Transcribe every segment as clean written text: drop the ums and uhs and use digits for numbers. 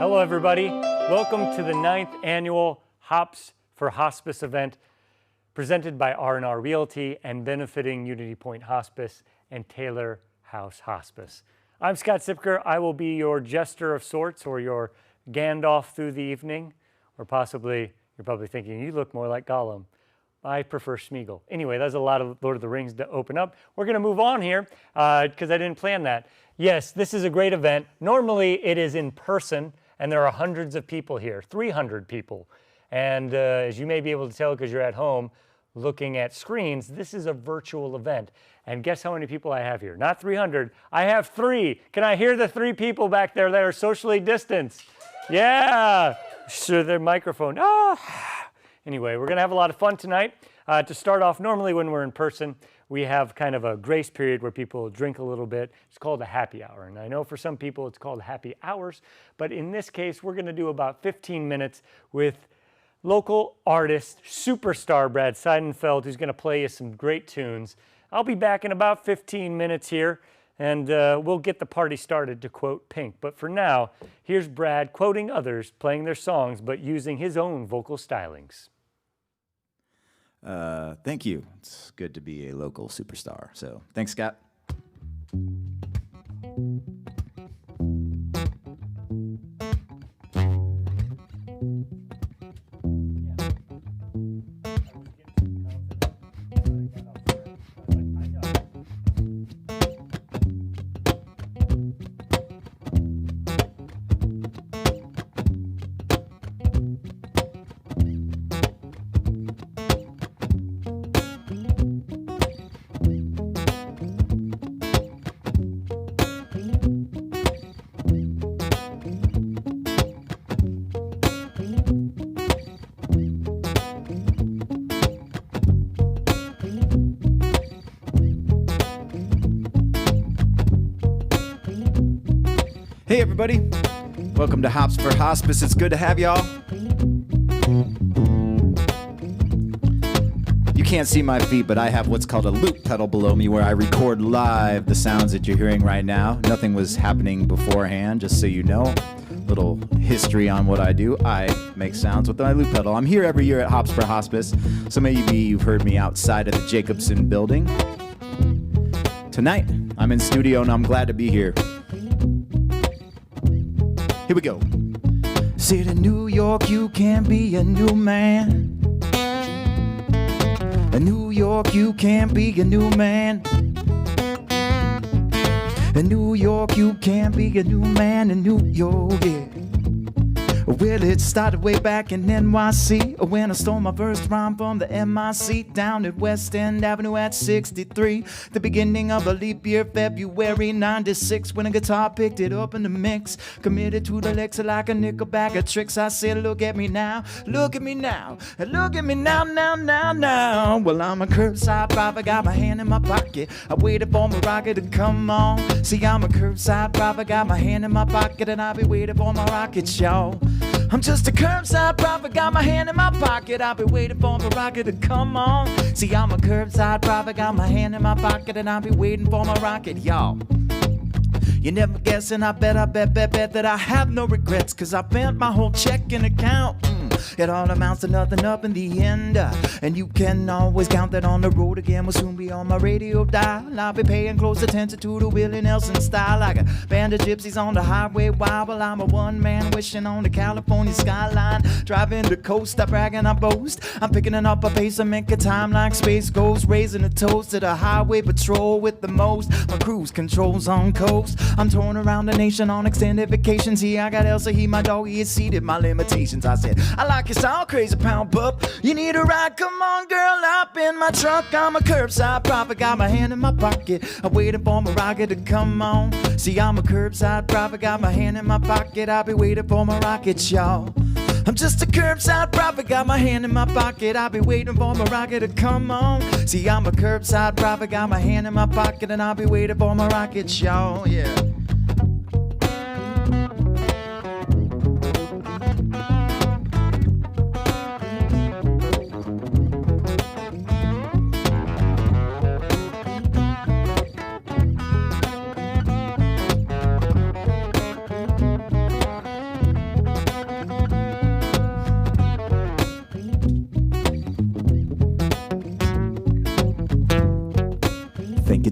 Hello, everybody. Welcome to the 9th annual Hops for Hospice event presented by R&R Realty and benefiting Unity Point Hospice and Taylor House Hospice. I'm Scott Sipker. I will be your jester of sorts, or your Gandalf through the evening, or possibly, you're probably thinking, you look more like Gollum. I prefer Smeagol. Anyway, that's a lot of Lord of the Rings to open up. We're going to move on here because I didn't plan that. Yes, this is a great event. Normally, it is in person, and there are hundreds of people here, 300 people. And as you may be able to tell because you're at home looking at screens, this is a virtual event. And guess how many people I have here? Not 300, I have 3. Can I hear the 3 people back there that are socially distanced? Yeah, sure, their microphone. Anyway, we're gonna have a lot of fun tonight. To start off, normally when we're in person, we have kind of a grace period where people drink a little bit. It's called a happy hour. And I know for some people it's called happy hours, but in this case, we're gonna do about 15 minutes with local artist, superstar Brad Seidenfeld, who's gonna play you some great tunes. I'll be back in about 15 minutes here, and we'll get the party started, to quote Pink. But for now, here's Brad quoting others, playing their songs, but using his own vocal stylings. Thank you. It's good to be a local superstar. So thanks, Scott. Hey everybody, welcome to Hops for Hospice. It's good to have y'all. You can't see my feet, but I have what's called a loop pedal below me where I record live the sounds that you're hearing right now. Nothing was happening beforehand, just so you know. Little history on what I do. I make sounds with my loop pedal. I'm here every year at Hops for Hospice, so maybe you've heard me outside of the Jacobson building. Tonight, I'm in studio and I'm glad to be here. Here we go. Said in New York you can be a new man. In New York you can be a new man. In New York you can be a new man in New York, yeah. Well, it started way back in NYC when I stole my first rhyme from the MIC down at West End Avenue at 63. The beginning of a leap year, February 96, when a guitar picked it up in the mix. Committed to the licks like a nickel bag of tricks. I said, look at me now, look at me now, look at me now, now. Well, I'm a curbside driver, got my hand in my pocket. I waited for my rocket to come on. See, I'm a curbside driver, got my hand in my pocket, and I'll be waiting for my rocket, y'all. I'm just a curbside driver, got my hand in my pocket. I'll be waiting for my rocket to come on. See, I'm a curbside driver, got my hand in my pocket, and I'll be waiting for my rocket, y'all. You never guess, and I bet that I have no regrets, cause I bent my whole checking account. It all amounts to nothing up in the end, and you can always count that on the road again will soon be on my radio dial. I'll be paying close attention to the Willie Nelson style, like a band of gypsies on the highway while I'm a one-man wishing on the California skyline. Driving the coast, I brag and I boast. I'm picking it up a pace and make a time like Space Ghost, raising a toast to the highway patrol with the most. My cruise control's on coast. I'm touring around the nation on extended vacations. Here I got Elsa, he my dog, he exceeded my limitations. I said, I like your style, crazy pound pup. You need a ride, come on girl, hop in my truck. I'm a curbside prophet, got my hand in my pocket. I'm waiting for my rocket to come on. See, I'm a curbside prophet, got my hand in my pocket. I'll be waiting for my rocket, y'all. I'm just a curbside prophet, got my hand in my pocket. I'll be waiting for my rocket to come on. See, I'm a curbside prophet, got my hand in my pocket, and I'll be waiting for my rocket, y'all. Yeah.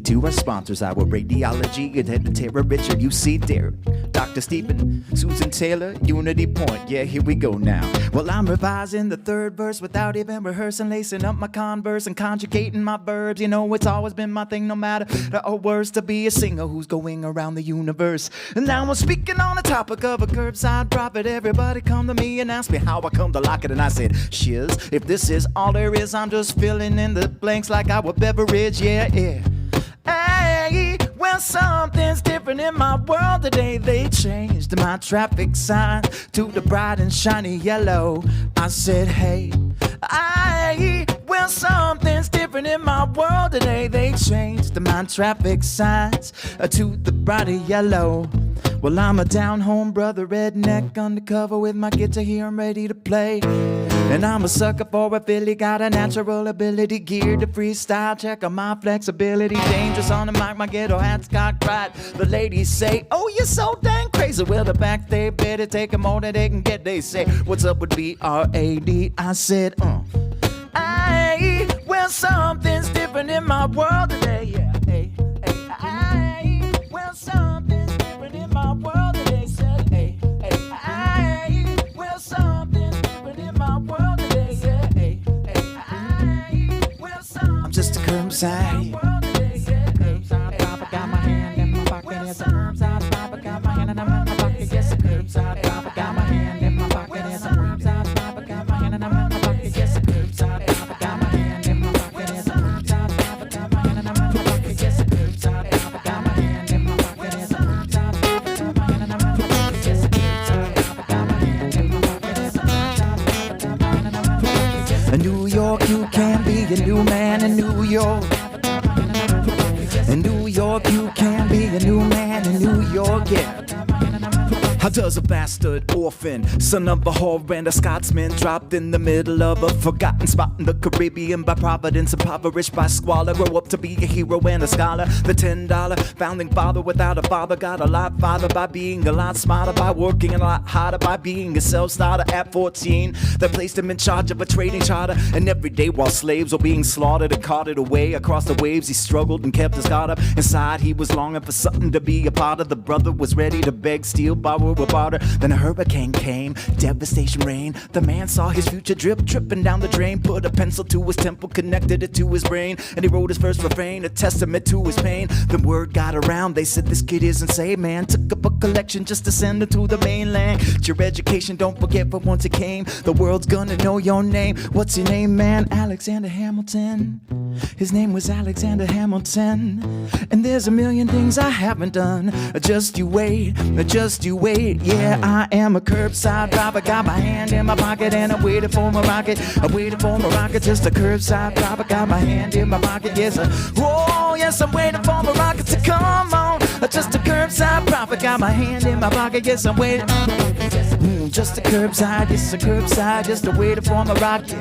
to our sponsors, our radiology, and head to Tara Richard, UC Derek, Dr. Stephen, Susan Taylor, Unity Point. Yeah, here we go now. Well, I'm revising the third verse without even rehearsing, lacing up my converse and conjugating my verbs. You know, it's always been my thing, no matter the old words, to be a singer who's going around the universe. And now I'm speaking on the topic of a curbside prophet. Everybody come to me and ask me how I come to lock it, and I said, shiz, if this is all there is, I'm just filling in the blanks like our beverage. Yeah, yeah. Hey, well, something's different in my world today. They changed my traffic sign to the bright and shiny yellow. I said, hey, well, something's different in my world today. They changed my traffic signs to the brighter yellow. Well, I'm a down-home brother, redneck, undercover with my guitar here, I'm ready to play. And I'm a sucker for a filly, got a natural ability, geared to freestyle, check on my flexibility. Dangerous on the mic, my ghetto hat's cocked right. The ladies say, oh, you're so dang crazy. Well, the back, they better take 'em more than they can get. They say, what's up with B-R-A-D? I said, well, something's different in my world today, yeah. Well, something's different in my world today, said, well, something's different in my world today, yeah. Well, I'm just a curbside. Curbside papa, got my hand in my pocket. It's a curbside papa, got my hand in my pocket. Yes, a curbside papa, got my hand in my pocket. It's a curbside papa, got my hand in my pocket. Yes, a curbside papa, got my hand in my pocket. It's a curbside papa, got my hand in my pocket. Yes, a curbside papa, got my hand in my pocket. It's a curbside papa, got my hand in my pocket. Yes, a curbside papa, got my hand in my pocket. It's a curbside papa, got my hand in my pocket. In New York, you can be a new man in New York. In New York, you can be a new man in New York, yeah. How does a bastard orphan, son of a whore and a Scotsman, dropped in the middle of a forgotten spot in the Caribbean by providence, impoverished by squalor, grow up to be a hero and a scholar? The $10 founding father without a father got a lot farther by being a lot smarter, by working a lot harder, by being a self-starter at 14. That placed him in charge of a trading charter, and every day while slaves were being slaughtered and carted away across the waves, he struggled and kept his guard up. Inside he was longing for something to be a part of. The brother was ready to beg, steal, borrow, with water. Then a hurricane came, devastation reigned. The man saw his future dripping down the drain, put a pencil to his temple, connected it to his brain, and he wrote his first refrain, a testament to his pain. The word got around, they said this kid isn't insane, man. Took up a collection just to send it to the mainland. Your education, don't forget, but once it came, the world's gonna know your name. What's your name, man? Alexander Hamilton. His name was Alexander Hamilton. And there's a million things I haven't done. Just you wait, yeah, I am a curbside driver. Got my hand in my pocket and I'm waiting for my rocket. I'm waiting for my rocket, just a curbside driver. Got my hand in my pocket, yes, oh yes, I'm waiting for my rocket to come on. Just a curbside prophet, got my hand in my pocket, yes, I'm waiting. Just a curbside, yes, a curbside, just a waiting for my rocket.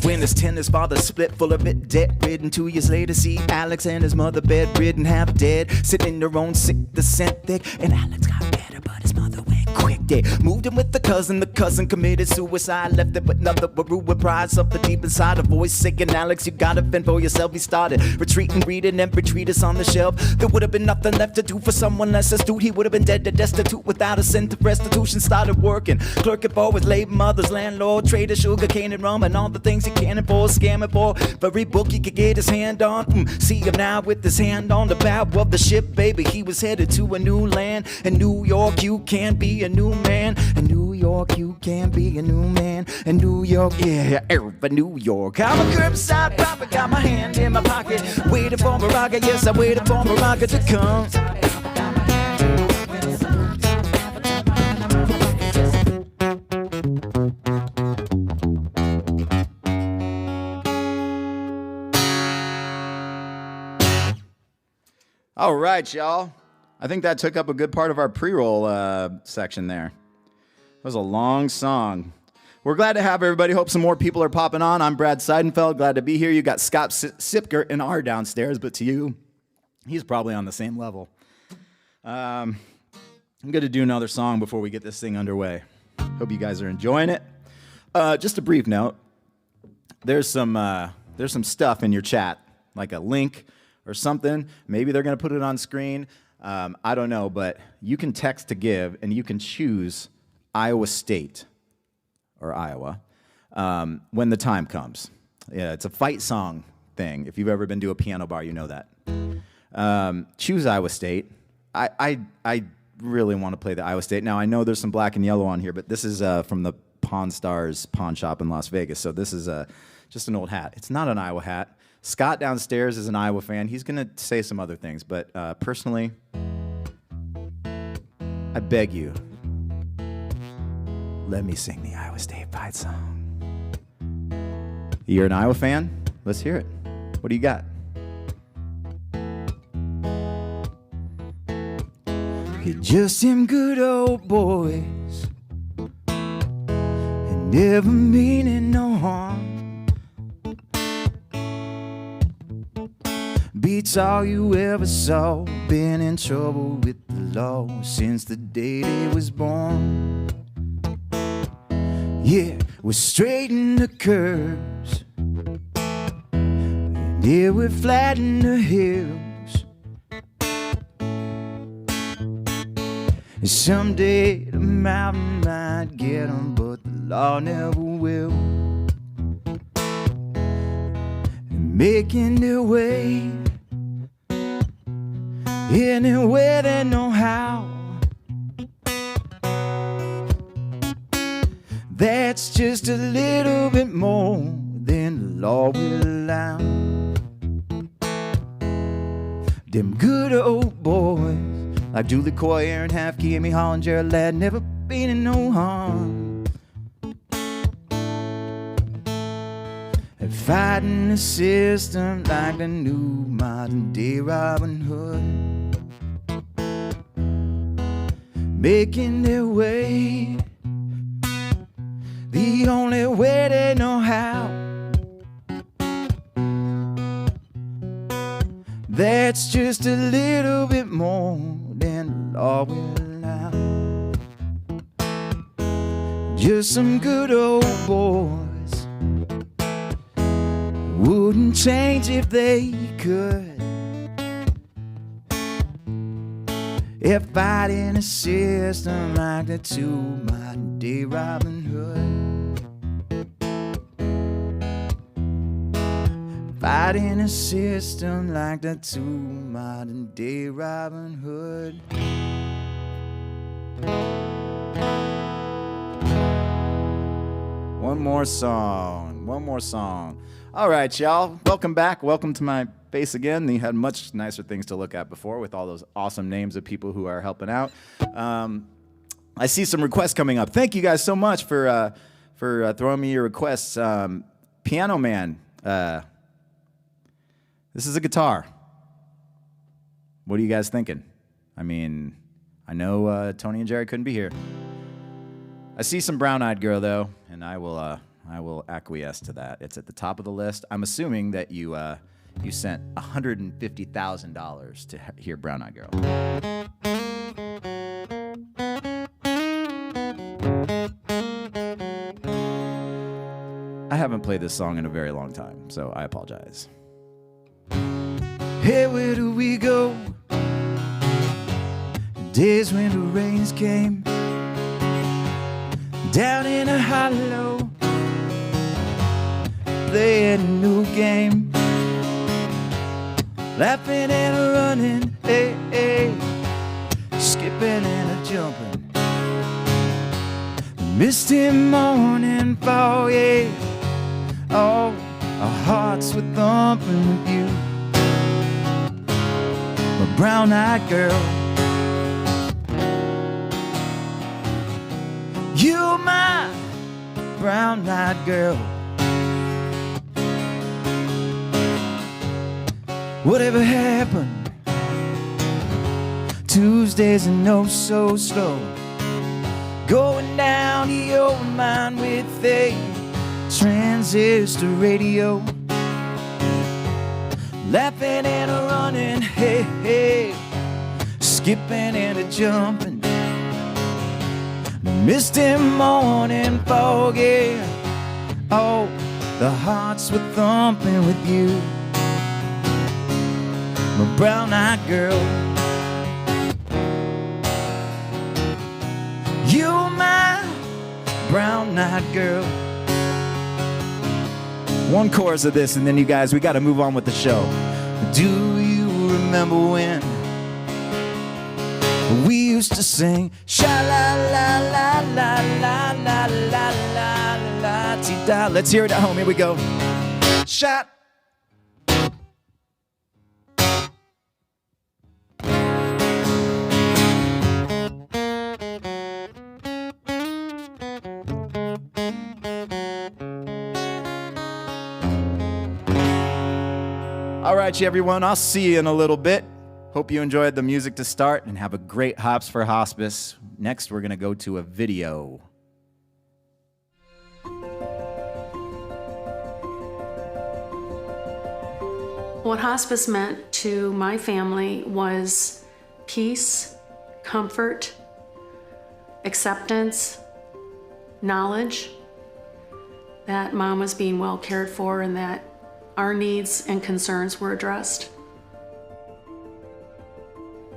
When his tennis father split, full of it, debt-ridden. 2 years later, see Alex and his mother bedridden, half dead, sitting in their own sick, the scent thick. And Alex got better, but his mother went quick. They moved him with the cousin committed suicide, left it with nothing but rude pride. Something deep inside, a voice saying, Alex, you gotta fend for yourself. He started retreating, reading every treatise on the shelf. There would have been nothing left to do for someone less astute. He would have been dead and destitute without a cent of restitution. Started working, clerking for his late mother's landlord, trader, sugar cane and rum, and all the things he cannon for, scamming for every book he could get his hand on. See him now with his hand on the bow of the ship, baby. He was headed to a new land. In New York, you can be a new man. In New York, you can be a new man. In New York, yeah, New York. I'm a curbside prophet, got my hand in my pocket, waiting for my rocket. Yes, I'm waiting for my rocket to come. All right, y'all. I think that took up a good part of our pre-roll section there. It was a long song. We're glad to have everybody. Hope some more people are popping on. I'm Brad Seidenfeld. Glad to be here. You got Scott Sipker and R downstairs, but to you, he's probably on the same level. I'm going to do another song before we get this thing underway. Hope you guys are enjoying it. Just a brief note. There's some stuff in your chat, like a link or something. Maybe they're going to put it on screen. I don't know, but you can text to give, and you can choose Iowa State or Iowa when the time comes. Yeah, it's a fight song thing. If you've ever been to a piano bar, you know that. Choose Iowa State. I really want to play the Iowa State. Now, I know there's some black and yellow on here, but this is from the Pawn Stars pawn shop in Las Vegas, so this is just an old hat. It's not an Iowa hat. Scott downstairs is an Iowa fan. He's going to say some other things, but personally, I beg you, let me sing the Iowa State fight song. You're an Iowa fan? Let's hear it. What do you got? You're just them good old boys, and never meaning no harm. Beats all you ever saw. Been in trouble with the law since the day they was born. Yeah, we're straight in the curves, and yeah, we're flat in the hills. And someday the mountain might get 'em, but the law never will. And making their way anywhere they know how. That's just a little bit more than the law will allow. Them good old boys like Julie Coy, Aaron Halfkey, Amy Holland, Jared Ladd, never been in no harm. And fighting the system like the new modern day Robin Hood. Making their way the only way they know how. That's just a little bit more than the law will allow. Just some good old boys, wouldn't change if they could. If fighting a system like the two modern day Robin Hood. Fighting a system like the two modern day Robin Hood. One more song. All right, y'all. Welcome back. Welcome to my face again. You had much nicer things to look at before with all those awesome names of people who are helping out. I see some requests coming up. Thank you guys so much for throwing me your requests. Piano Man. This is a guitar. What are you guys thinking? I mean, I know Tony and Jerry couldn't be here. I see some brown-eyed girl though, and I will acquiesce to that. It's at the top of the list. I'm assuming that you sent $150,000 to hear Brown-Eyed Girl. I haven't played this song in a very long time, so I apologize. Hey, where do we go? Days when the rains came down in a hollow, playing a new game, laughing and a running, hey, hey, skipping and a jumping. Misty morning fall, yeah. Oh, our hearts were thumping with you, my brown-eyed girl. You, my brown-eyed girl. Whatever happened? Tuesdays and oh so slow, going down to your mind with a transistor radio, laughing and a running, hey, hey, skipping and a jumping. Misty morning fog, yeah. Oh, the hearts were thumping with you, my brown-eyed girl. You my brown-eyed girl. One chorus of this, and then you guys, we got to move on with the show. Do you remember when we used to sing sha la la la la la la la la la ti da? Let's hear it at home. Here we go. Shot. All right, everyone, I'll see you in a little bit. Hope you enjoyed the music to start and have a great Hops for Hospice. Next, we're going to go to a video. What hospice meant to my family was peace, comfort, acceptance, knowledge that Mom was being well cared for and that our needs and concerns were addressed.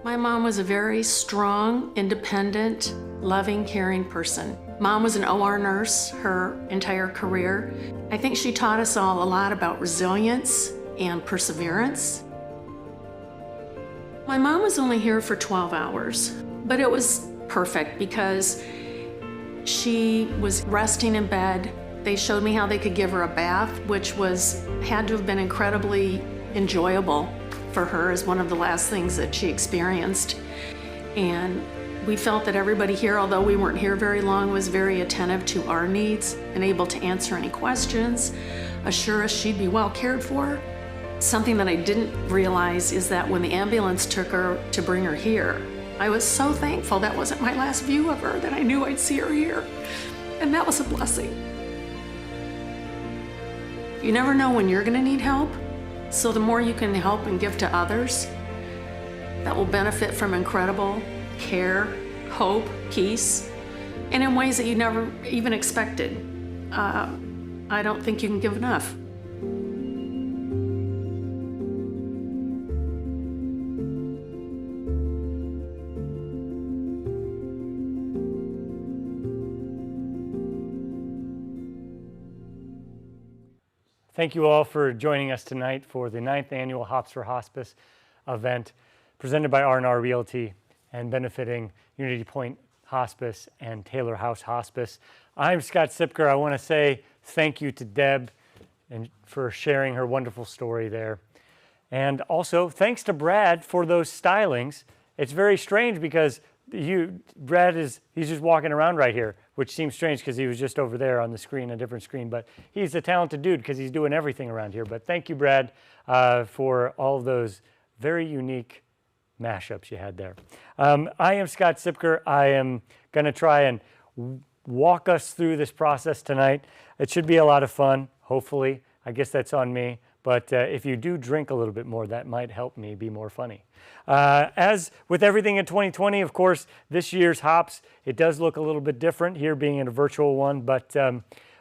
My mom was a very strong, independent, loving, caring person. Mom was an OR nurse her entire career. I think she taught us all a lot about resilience and perseverance. My mom was only here for 12 hours, but it was perfect because she was resting in bed. They showed me how they could give her a bath, which had to have been incredibly enjoyable for her as one of the last things that she experienced. And we felt that everybody here, although we weren't here very long, was very attentive to our needs and able to answer any questions, assure us she'd be well cared for. Something that I didn't realize is that when the ambulance took her to bring her here, I was so thankful that wasn't my last view of her, that I knew I'd see her here. And that was a blessing. You never know when you're gonna need help, so the more you can help and give to others, that will benefit from incredible care, hope, peace, and in ways that you never even expected. I don't think you can give enough. Thank you all for joining us tonight for the 9th annual Hops for Hospice event presented by R&R Realty and benefiting Unity Point Hospice and Taylor House Hospice. I'm Scott Sipker. I want to say thank you to Deb and for sharing her wonderful story there. And also thanks to Brad for those stylings. It's very strange because he's just walking around right here, which seems strange because he was just over there on the screen, a different screen, but he's a talented dude because he's doing everything around here. But thank you, Brad, for all of those very unique mashups you had there. I am Scott Sipker. I am going to try and walk us through this process tonight. It should be a lot of fun, hopefully. I guess that's on me. But if you do drink a little bit more, that might help me be more funny. As with everything in 2020, of course, this year's Hops, it does look a little bit different here being in a virtual one, but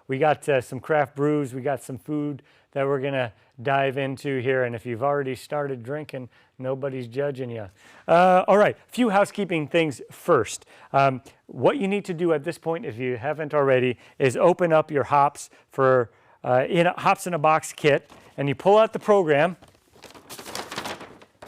we got some craft brews, we got some food that we're gonna dive into here, and if you've already started drinking, nobody's judging you. All right, a few housekeeping things first. What you need to do at this point, if you haven't already, is open up your Hops for Hops in a Box kit, and you pull out the program.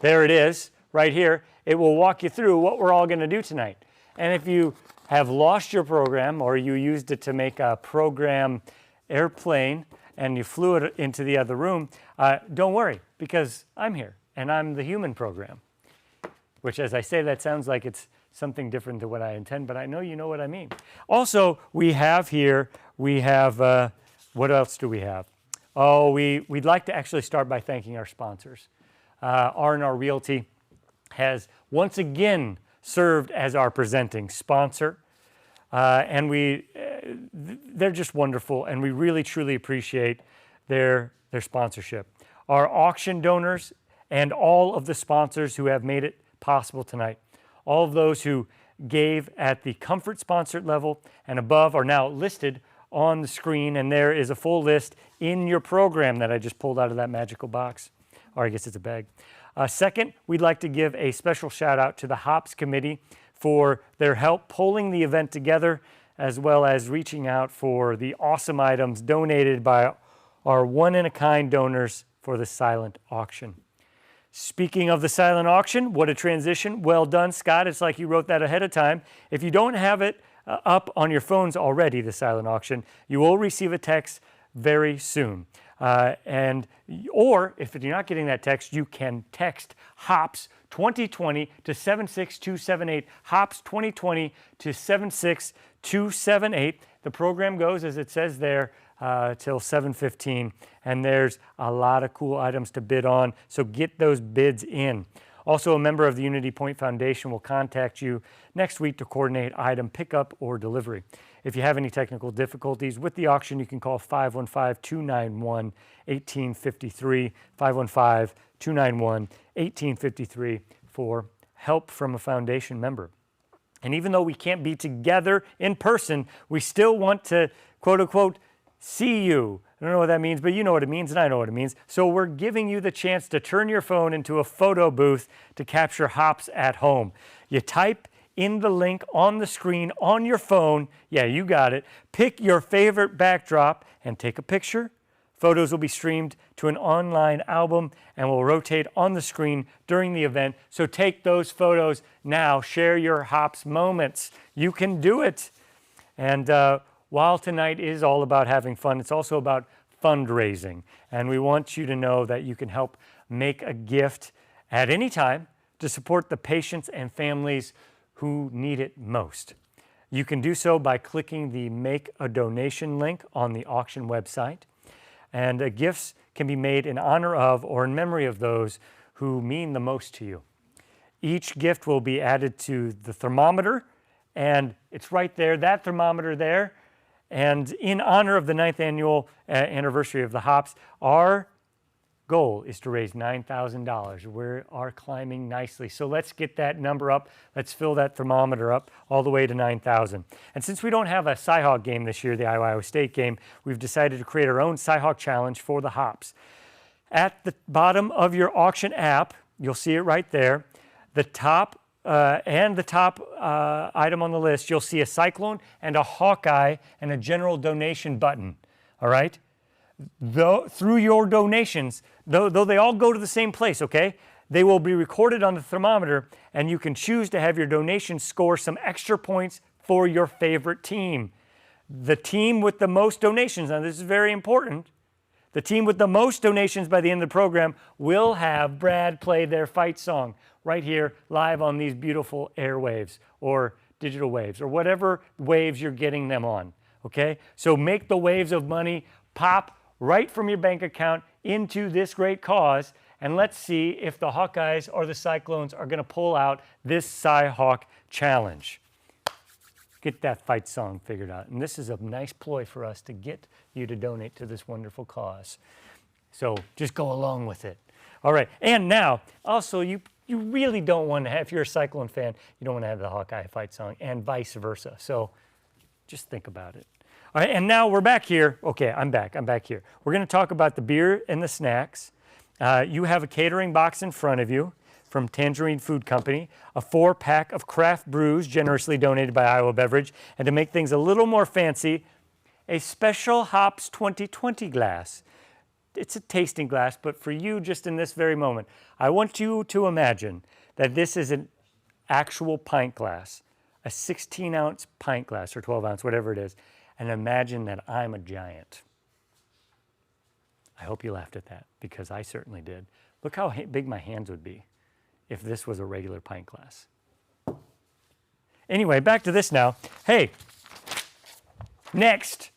There it is, right here. It will walk you through what we're all going to do tonight. And if you have lost your program or you used it to make a program airplane and you flew it into the other room, don't worry, because I'm here and I'm the human program. Which, as I say, that sounds like it's something different than what I intend, but I know you know what I mean. Also, we have here, what else do we have? Oh, we'd like to actually start by thanking our sponsors. R&R Realty has once again served as our presenting sponsor, and they're just wonderful, and we really truly appreciate their sponsorship. Our auction donors and all of the sponsors who have made it possible tonight, all of those who gave at the comfort sponsored level and above are now listed on the screen, and there is a full list in your program that I just pulled out of that magical box, or I guess it's a bag. Second, we'd like to give a special shout out to the Hops Committee for their help pulling the event together, as well as reaching out for the awesome items donated by our one-in-a-kind donors for the silent auction. Speaking of the silent auction, what a transition. Well done, Scott. It's like you wrote that ahead of time. If you don't have it up on your phones already, the silent auction, you will receive a text very soon. Or if you're not getting that text, you can text HOPS 2020 to 76278, HOPS 2020 to 76278. The program goes, as it says there, till 7:15, and there's a lot of cool items to bid on, so get those bids in. Also, a member of the Unity Point Foundation will contact you next week to coordinate item pickup or delivery. If you have any technical difficulties with the auction, you can call 515-291-1853, 515-291-1853 for help from a foundation member. And even though we can't be together in person, we still want to, quote unquote, see you. I don't know what that means, but you know what it means, and I know what it means. So we're giving you the chance to turn your phone into a photo booth to capture hops at home. You type in the link on the screen on your phone. Yeah, you got it. Pick your favorite backdrop and take a picture. Photos will be streamed to an online album and will rotate on the screen during the event. So take those photos now. Share your hops moments. You can do it. And while tonight is all about having fun, it's also about fundraising. And we want you to know that you can help make a gift at any time to support the patients and families who need it most. You can do so by clicking the Make a Donation link on the auction website. And gifts can be made in honor of or in memory of those who mean the most to you. Each gift will be added to the thermometer, and it's right there, that thermometer there. And in honor of the 9th annual anniversary of the Hops, our goal is to raise $9,000. We are climbing nicely. So let's get that number up. Let's fill that thermometer up all the way to 9,000. And since we don't have a Cyhawk game this year, the Iowa State game, we've decided to create our own Cyhawk challenge for the Hops. At the bottom of your auction app, you'll see it right there. The top item on the list, you'll see a cyclone and a Hawkeye and a general donation button. All right? Through your donations, though they all go to the same place, okay? They will be recorded on the thermometer, and you can choose to have your donation score some extra points for your favorite team. The team with the most donations, now this is very important, the team with the most donations by the end of the program will have Brad play their fight song right here live on these beautiful airwaves or digital waves or whatever waves you're getting them on, okay? So make the waves of money pop right from your bank account into this great cause, and let's see if the Hawkeyes or the Cyclones are going to pull out this Cyhawk challenge. Get that fight song figured out. And this is a nice ploy for us to get you to donate to this wonderful cause. So just go along with it. All right. And now, also, you really don't want to have, if you're a Cyclone fan, you don't want to have the Hawkeye fight song and vice versa. So just think about it. All right. And now we're back here. Okay, I'm back here. We're going to talk about the beer and the snacks. You have a catering box in front of you from Tangerine Food Company, a 4-pack of craft brews generously donated by Iowa Beverage, and to make things a little more fancy, a special Hops 2020 glass. It's a tasting glass, but for you, just in this very moment, I want you to imagine that this is an actual pint glass, a 16-ounce pint glass, or 12-ounce, whatever it is, and imagine that I'm a giant. I hope you laughed at that, because I certainly did. Look how big my hands would be if this was a regular pint glass. Anyway, back to this now. Hey, next.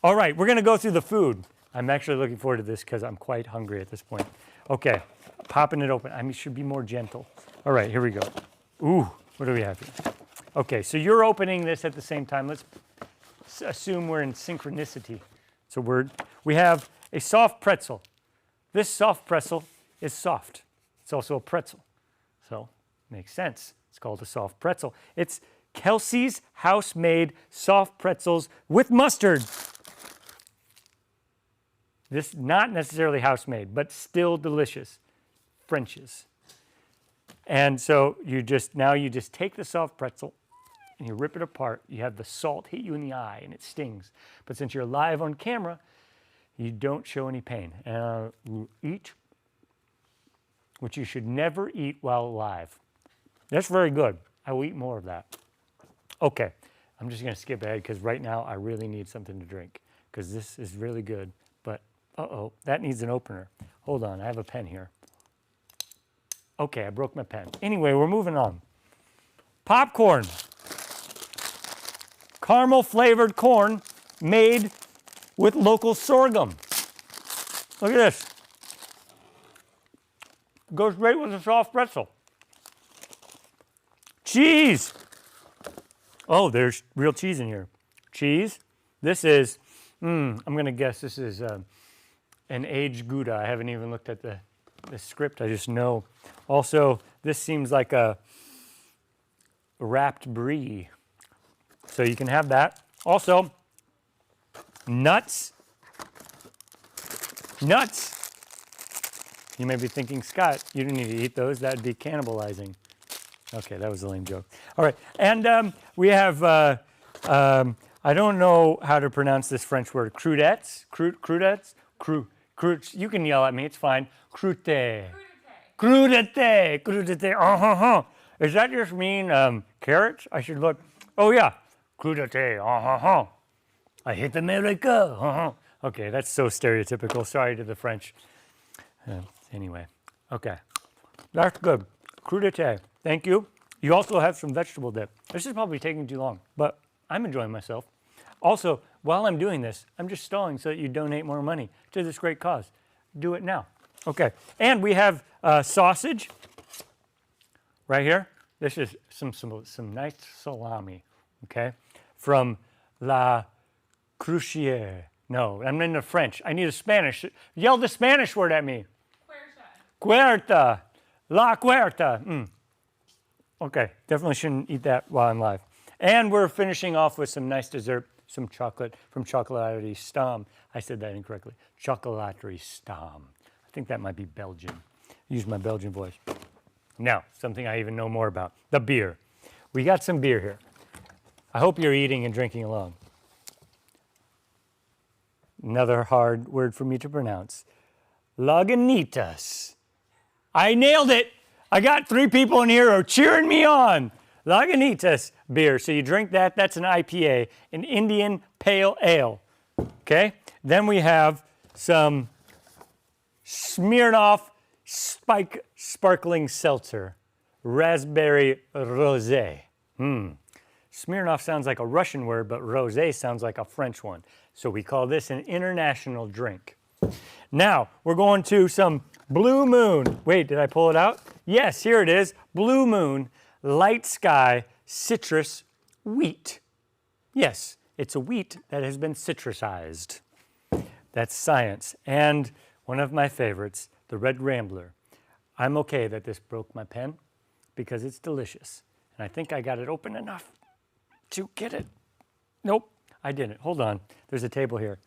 All right, we're going to go through the food. I'm actually looking forward to this because I'm quite hungry at this point. Okay, popping it open. I should be more gentle. All right, here we go. Ooh, what do we have here? Okay, so you're opening this at the same time. Let's assume we're in synchronicity. It's a word. We have a soft pretzel. This soft pretzel is soft. It's also a pretzel. So, makes sense. It's called a soft pretzel. It's Kelsey's house-made soft pretzels with mustard. This not necessarily house-made, but still delicious. French's. And so you just take the soft pretzel and you rip it apart. You have the salt hit you in the eye and it stings. But since you're live on camera, you don't show any pain. And eat, which you should never eat while live. That's very good. I will eat more of that. Okay, I'm just gonna skip ahead because right now I really need something to drink because this is really good. But uh-oh, that needs an opener. Hold on, I have a pen here. Okay, I broke my pen. Anyway, we're moving on. Popcorn. Caramel flavored corn made with local sorghum. Look at this. Goes great with a soft pretzel. Cheese. Oh, there's real cheese in here. Cheese. This is, I'm gonna guess this is an aged Gouda. I haven't even looked at the script, I just know. Also, this seems like a wrapped brie. So you can have that. Also, nuts. Nuts. You may be thinking, Scott, you don't need to eat those. That'd be cannibalizing. Okay, that was a lame joke. All right, and we have, I don't know how to pronounce this French word, crudettes, crudettes, you can yell at me, it's fine. Crudité. Crudité, crudité, Does that just mean carrots? I should look, oh yeah, crudité, I hit America, Okay, that's so stereotypical, sorry to the French. Anyway, okay, that's good. Crudité, thank you. You also have some vegetable dip. This is probably taking too long, but I'm enjoying myself. Also, while I'm doing this, I'm just stalling so that you donate more money to this great cause. Do it now. Okay, and we have sausage right here. This is some nice salami, okay, from La Crucière. No, I'm in the French. I need a Spanish. Yell the Spanish word at me. Huerta. La Huerta. Okay, definitely shouldn't eat that while I'm live. And we're finishing off with some nice dessert, some chocolate from Chocolaterie Stam. I said that incorrectly. Chocolaterie Stam. I think that might be Belgian. Use my Belgian voice. Now, something I even know more about, the beer. We got some beer here. I hope you're eating and drinking along. Another hard word for me to pronounce. Lagunitas. I nailed it. I got 3 people in here who are cheering me on. Lagunitas beer. So you drink that. That's an IPA, an Indian Pale Ale. Okay? Then we have some Smirnoff Sparkling Seltzer. Raspberry Rosé. Smirnoff sounds like a Russian word, but rosé sounds like a French one. So we call this an international drink. Now, we're going to some Blue Moon. Wait, did I pull it out? Yes, here it is. Blue Moon Light Sky Citrus Wheat. Yes, it's a wheat that has been citrusized. That's science. And one of my favorites, the Red Rambler. I'm okay that this broke my pen because it's delicious. And I think I got it open enough to get it. Nope, I didn't. Hold on. There's a table here.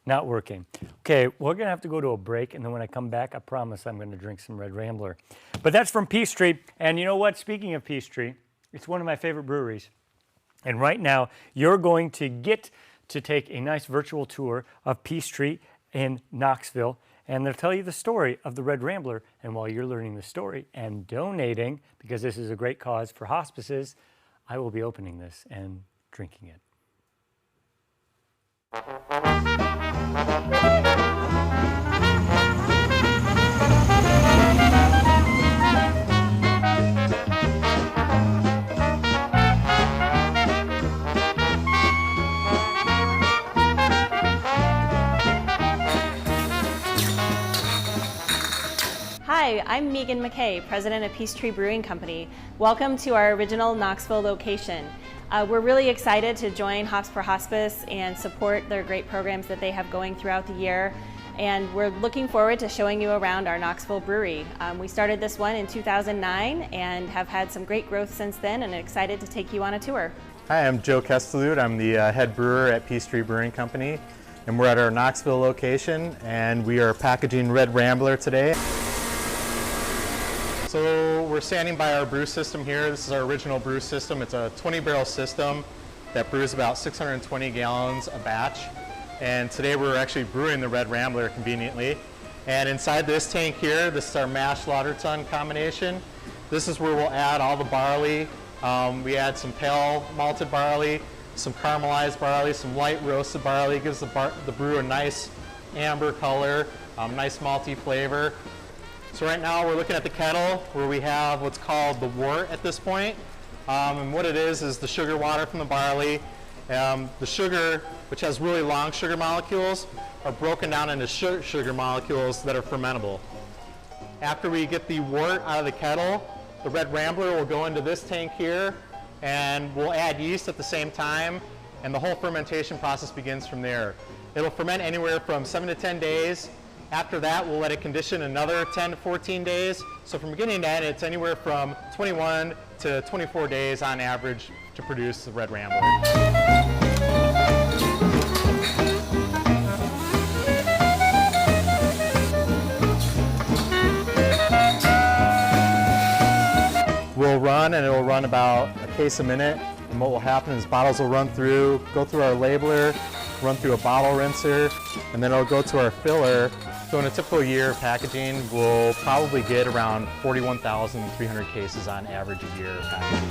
Not working. Okay, we're gonna have to go to a break, and then when I come back, I promise I'm gonna drink some Red Rambler. But that's from Peachtree, and you know what? Speaking of Peachtree, it's one of my favorite breweries. And right now, you're going to get to take a nice virtual tour of Peachtree in Knoxville, and they'll tell you the story of the Red Rambler. And while you're learning the story and donating, because this is a great cause for hospices, I will be opening this and drinking it. Hi, I'm Megan McKay, president of Peachtree Brewing Company. Welcome to our original Knoxville location. We're really excited to join Hops for Hospice and support their great programs that they have going throughout the year. And we're looking forward to showing you around our Knoxville brewery. We started this one in 2009 and have had some great growth since then, and excited to take you on a tour. Hi, I'm Joe Kestelud. I'm the head brewer at Peachtree Brewing Company, and we're at our Knoxville location, and we are packaging Red Rambler today. So we're standing by our brew system here. This is our original brew system. It's a 20-barrel system that brews about 620 gallons a batch. And today we're actually brewing the Red Rambler conveniently. And inside this tank here, this is our mash lauter tun combination. This is where we'll add all the barley. We add some pale malted barley, some caramelized barley, some light roasted barley. It gives the brew a nice amber color, nice malty flavor. So right now we're looking at the kettle where we have what's called the wort at this point. And what it is the sugar water from the barley. The sugar, which has really long sugar molecules, are broken down into sugar molecules that are fermentable. After we get the wort out of the kettle, the Red Rambler will go into this tank here, and we'll add yeast at the same time, and the whole fermentation process begins from there. It'll ferment anywhere from 7 to 10 days. After that, we'll let it condition another 10 to 14 days. So from beginning to end, it's anywhere from 21 to 24 days on average to produce the Red Rambler. We'll run, and it'll run about a case a minute. And what will happen is bottles will run through, go through our labeler, run through a bottle rinser, and then it'll go to our filler. So in a typical year of packaging, we'll probably get around 41,300 cases on average a year of packaging.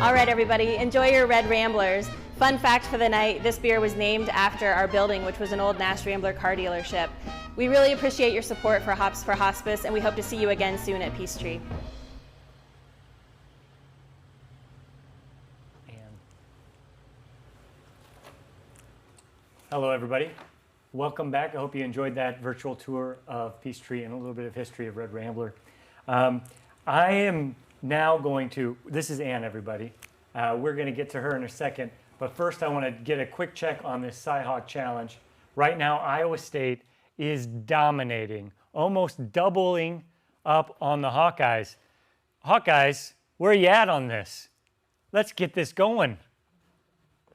All right, everybody, enjoy your Red Ramblers. Fun fact for the night, this beer was named after our building, which was an old Nash Rambler car dealership. We really appreciate your support for Hops for Hospice, and we hope to see you again soon at Peachtree. Hello, everybody. Welcome back. I hope you enjoyed that virtual tour of Peachtree and a little bit of history of Red Rambler. I am now going to, this is Ann, everybody. We're going to get to her in a second, but first I want to get a quick check on this Cyhawk Challenge. Right now, Iowa State is dominating, almost doubling up on the Hawkeyes. Hawkeyes, where are you at on this? Let's get this going.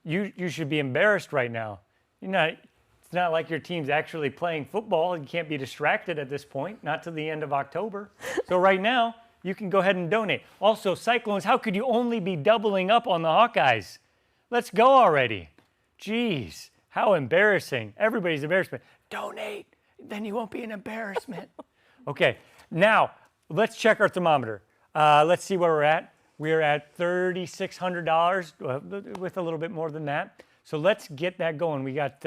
You should be embarrassed right now. It's not like your team's actually playing football. You can't be distracted at this point, not till the end of October. So right now, you can go ahead and donate. Also, Cyclones, how could you only be doubling up on the Hawkeyes? Let's go already. Jeez, how embarrassing. Everybody's embarrassment. Donate, then you won't be an embarrassment. Okay, now let's check our thermometer. Let's see where we're at. We're at $3,600 with a little bit more than that. So let's get that going. We got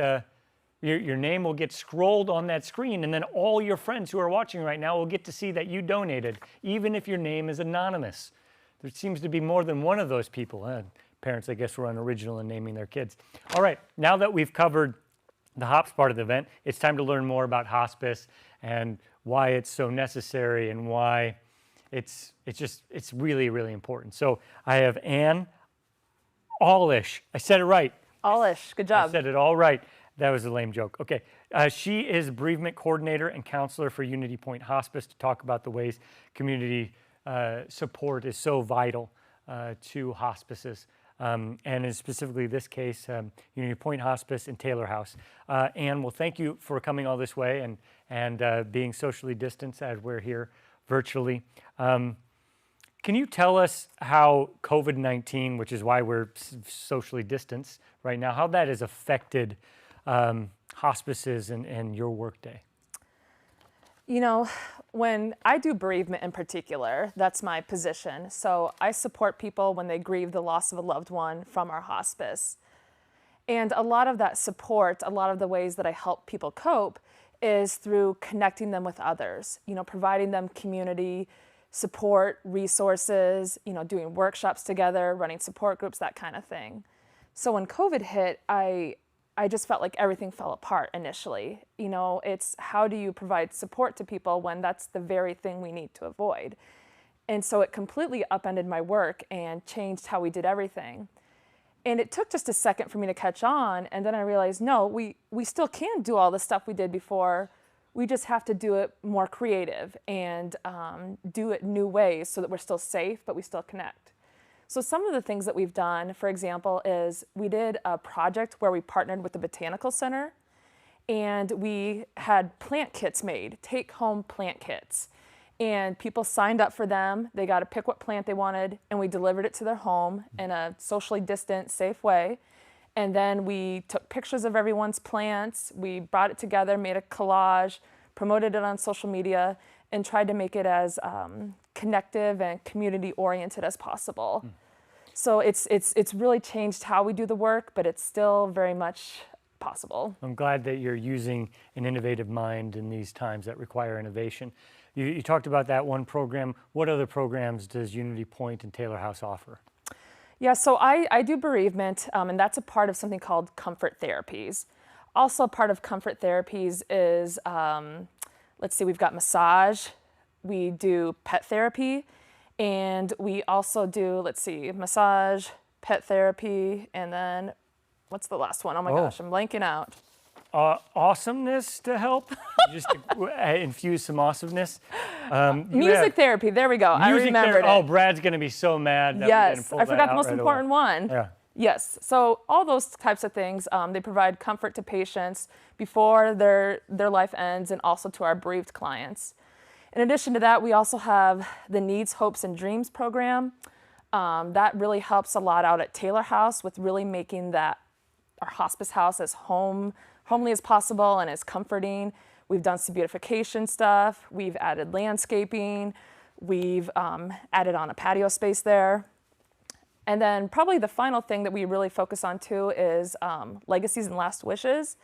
your name will get scrolled on that screen, and then all your friends who are watching right now will get to see that you donated, even if your name is anonymous. There seems to be more than one of those people. Parents, I guess, were unoriginal in naming their kids. All right, now that we've covered the hops part of the event, it's time to learn more about hospice and why it's so necessary and why it's really, really important. So I have Ann Allish. I said it right. Allish, good job. I said it all right. That was a lame joke. Okay. She is bereavement coordinator and counselor for Unity Point Hospice to talk about the ways community support is so vital to hospices. And in specifically this case, Unity Point Hospice and Taylor House. Ann, well, thank you for coming all this way and being socially distanced as we're here virtually. Can you tell us how COVID-19, which is why we're socially distanced right now, how that has affected hospices and your workday? You know, when I do bereavement in particular, that's my position. So I support people when they grieve the loss of a loved one from our hospice. And a lot of that support, a lot of the ways that I help people cope is through connecting them with others, providing them community support, resources, doing workshops together, running support groups, that kind of thing. So when COVID hit, I just felt like everything fell apart initially. It's how do you provide support to people when that's the very thing we need to avoid? And so it completely upended my work and changed how we did everything. And it took just a second for me to catch on. And then I realized, no, we still can do all the stuff we did before. We just have to do it more creative and do it new ways so that we're still safe, but we still connect. So some of the things that we've done, for example, is we did a project where we partnered with the Botanical Center, and we had plant kits made, take-home plant kits. And people signed up for them. They got to pick what plant they wanted, and we delivered it to their home in a socially distant, safe way. And then we took pictures of everyone's plants. We brought it together, made a collage, promoted it on social media, and tried to make it as connective and community-oriented as possible. So it's really changed how we do the work, but it's still very much possible. I'm glad that you're using an innovative mind in these times that require innovation. You talked about that one program. What other programs does Unity Point and Taylor House offer? Yeah, so I do bereavement, and that's a part of something called comfort therapies. Also part of comfort therapies is, let's see, we've got massage, we do pet therapy, and we also do, let's see, massage, pet therapy, and then, what's the last one? Oh my gosh, I'm blanking out. Awesomeness to help, just to infuse some awesomeness. Music therapy, there we go, I remembered it. Oh, Brad's gonna be so mad that we didn't Yes, pull I that forgot the out most right important away. one. Yeah. Yes, so all those types of things, they provide comfort to patients before their life ends, and also to our bereaved clients. In addition to that, we also have the Needs, Hopes, and Dreams program. That really helps a lot out at Taylor House with really making that our hospice house as homely as possible and as comforting. We've done some beautification stuff. We've added landscaping. We've added on a patio space there. And then probably the final thing that we really focus on too is Legacies and Last Wishes.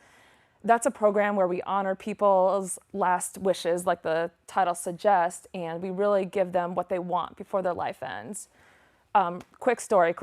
That's a program where we honor people's last wishes, like the title suggests, and we really give them what they want before their life ends. Quick story.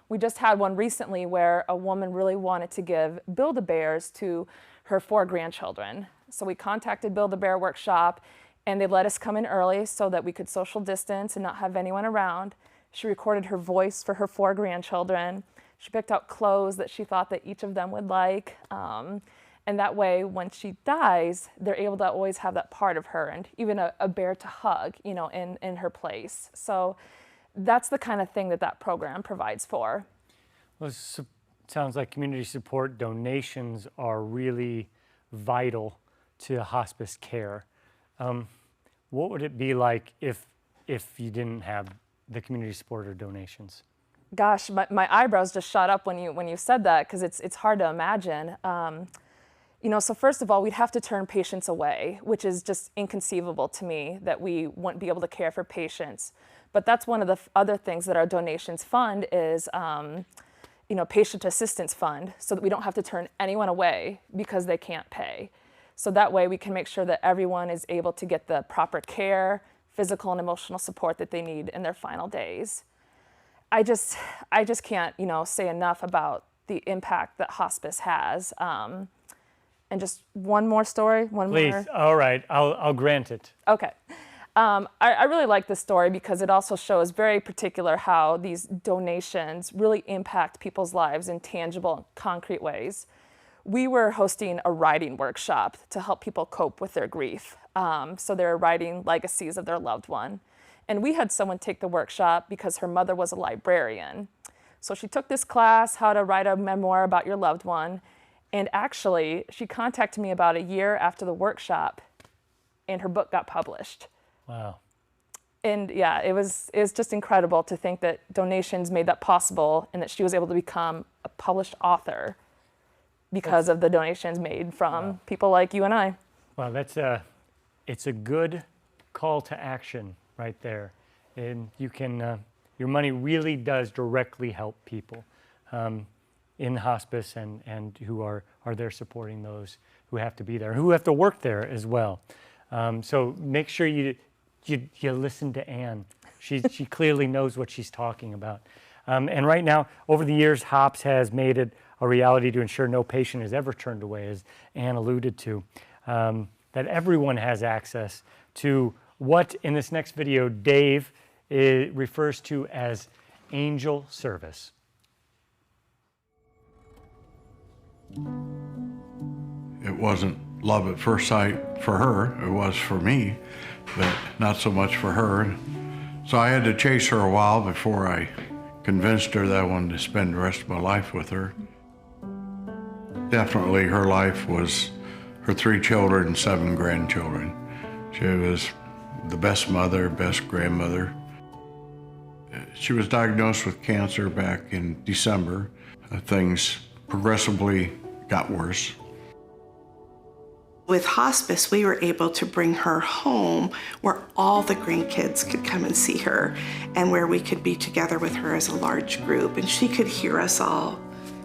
We just had one recently where a woman really wanted to give Build-A-Bears to her 4 grandchildren. So we contacted Build-A-Bear Workshop, and they let us come in early so that we could social distance and not have anyone around. She recorded her voice for her 4 grandchildren. She picked out clothes that she thought that each of them would like. And that way, when she dies, they're able to always have that part of her and even a bear to hug, you know, in her place. So that's the kind of thing that program provides for. Well, it sounds like community support donations are really vital to hospice care. What would it be like if you didn't have the community support or donations? Gosh, my eyebrows just shot up when you said that, because it's hard to imagine. You know, so first of all, we'd have to turn patients away, which is just inconceivable to me that we wouldn't be able to care for patients. But that's one of the other things that our donations fund is, you know, patient assistance fund, so that we don't have to turn anyone away because they can't pay. So that way we can make sure that everyone is able to get the proper care, physical and emotional support that they need in their final days. I just can't, you know, say enough about the impact that hospice has. And just one more story, Please, all right, I'll grant it. Okay. I really like this story because it also shows very particular how these donations really impact people's lives in tangible, concrete ways. We were hosting a writing workshop to help people cope with their grief. So they're writing legacies of their loved one. And we had someone take the workshop because her mother was a librarian. So she took this class, how to write a memoir about your loved one. And actually, she contacted me about a year after the workshop, and her book got published. Wow. And yeah, it was just incredible to think that donations made that possible and that she was able to become a published author because of the donations made from people like you and I. Well, it's a good call to action right there. And you can, your money really does directly help people in hospice and who are there supporting those who have to be there, who have to work there as well. So make sure you listen to Ann. She clearly knows what she's talking about. And right now, over the years, HOPS has made it a reality to ensure no patient is ever turned away, as Ann alluded to, that everyone has access to what in this next video Dave refers to as angel service. It wasn't love at first sight for her. It was for me, but not so much for her. So I had to chase her a while before I convinced her that I wanted to spend the rest of my life with her. Definitely her life was her 3 children and 7 grandchildren. She was the best mother, best grandmother. She was diagnosed with cancer back in December. Things progressively got worse. With hospice, we were able to bring her home where all the grandkids could come and see her and where we could be together with her as a large group. And she could hear us all,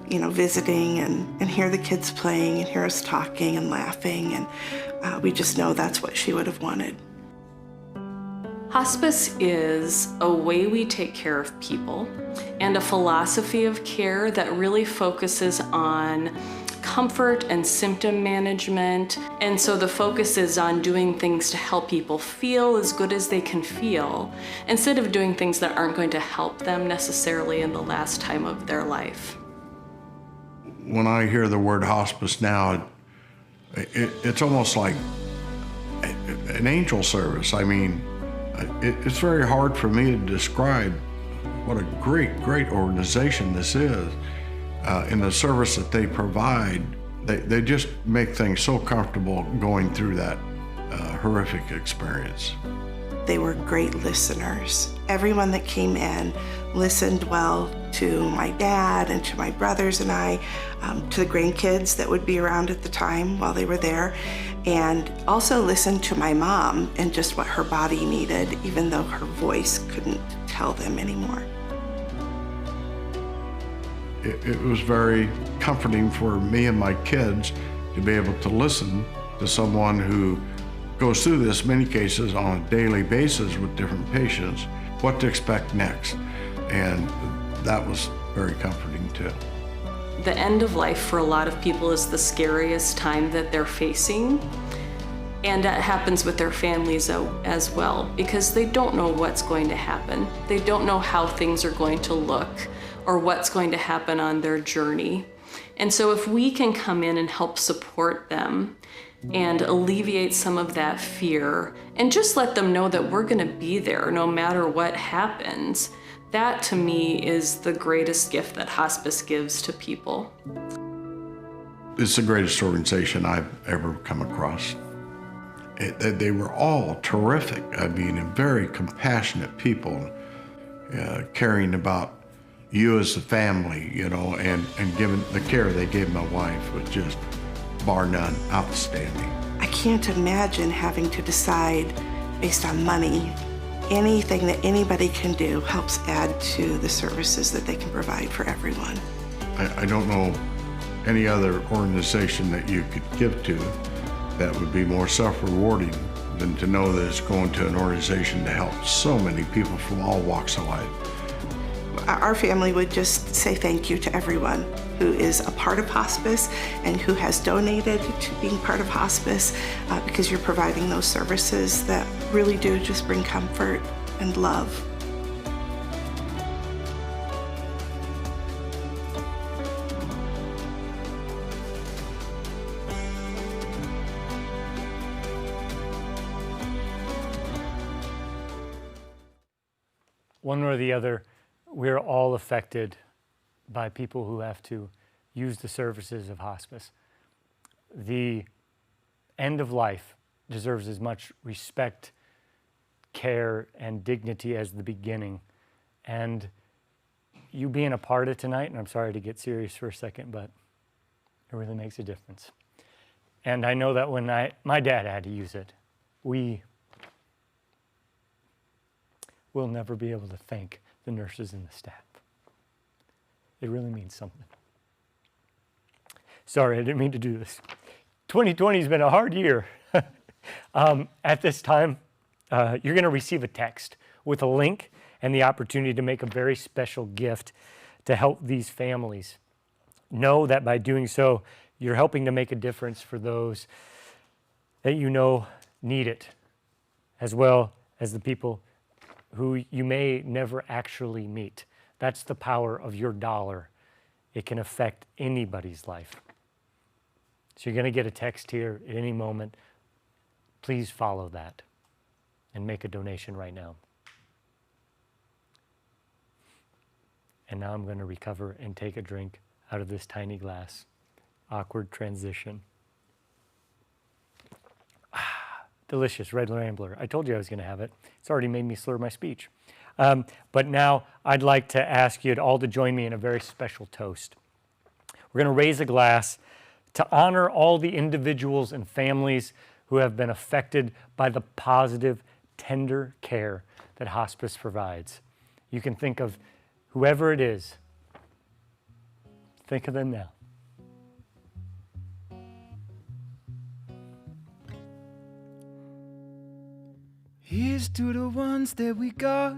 you know, visiting and hear the kids playing and hear us talking and laughing. And we just know that's what she would have wanted. Hospice is a way we take care of people and a philosophy of care that really focuses on comfort and symptom management. And so the focus is on doing things to help people feel as good as they can feel, instead of doing things that aren't going to help them necessarily in the last time of their life. When I hear the word hospice now, it's almost like an angel service. I mean, it's very hard for me to describe what a great, great organization this is. In the service that they provide, they just make things so comfortable going through that horrific experience. They were great listeners. Everyone that came in listened well to my dad and to my brothers and I, to the grandkids that would be around at the time while they were there, and also listened to my mom and just what her body needed, even though her voice couldn't tell them anymore. It was very comforting for me and my kids to be able to listen to someone who goes through this, many cases, on a daily basis with different patients, what to expect next. And that was very comforting too. The end of life for a lot of people is the scariest time that they're facing. And that happens with their families as well, because they don't know what's going to happen. They don't know how things are going to look or what's going to happen on their journey. And so if we can come in and help support them and alleviate some of that fear and just let them know that we're gonna be there no matter what happens, that to me is the greatest gift that hospice gives to people. It's the greatest organization I've ever come across. They were all terrific. I mean, very compassionate people, caring about you as a family, you know, and giving the care they gave my wife was just, bar none, outstanding. I can't imagine having to decide based on money. Anything that anybody can do helps add to the services that they can provide for everyone. I don't know any other organization that you could give to that would be more self-rewarding than to know that it's going to an organization to help so many people from all walks of life. Our family would just say thank you to everyone who is a part of hospice and who has donated to being part of hospice, because you're providing those services that really do just bring comfort and love. One way or the other, we're all affected by people who have to use the services of hospice. The end of life deserves as much respect, care, and dignity as the beginning. And you being a part of tonight, and I'm sorry to get serious for a second, but it really makes a difference. And I know that when my dad had to use it, we'll never be able to thank the nurses and the staff. It really means something. Sorry, I didn't mean to do this. 2020 has been a hard year. At this time, you're going to receive a text with a link and the opportunity to make a very special gift to help these families. Know that by doing so, you're helping to make a difference for those that you know need it, as well as the people who you may never actually meet. That's the power of your dollar. It can affect anybody's life. So you're going to get a text here at any moment. Please follow that and make a donation right now. And now I'm going to recover and take a drink out of this tiny glass. Awkward transition. Delicious Red Rambler. I told you I was going to have it. It's already made me slur my speech. But now I'd like to ask you all to join me in a very special toast. We're going to raise a glass to honor all the individuals and families who have been affected by the positive, tender care that hospice provides. You can think of whoever it is. Think of them now. Here's to the ones that we got.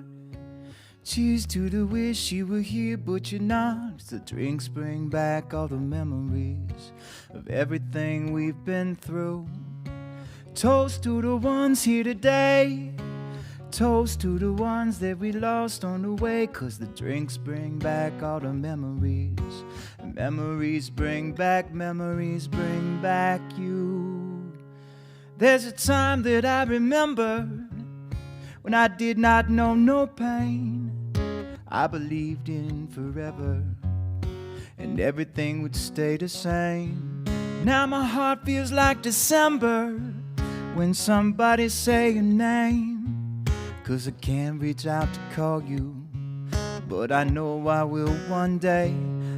Cheers to the wish you were here, but you're not. The drinks bring back all the memories of everything we've been through. Toast to the ones here today. Toast to the ones that we lost on the way, 'cause the drinks bring back all the memories. And memories bring back you. There's a time that I remember when I did not know no pain. I believed in forever and everything would stay the same. Now my heart feels like December when somebody say your name. 'Cause I can't reach out to call you, but I know I will one day.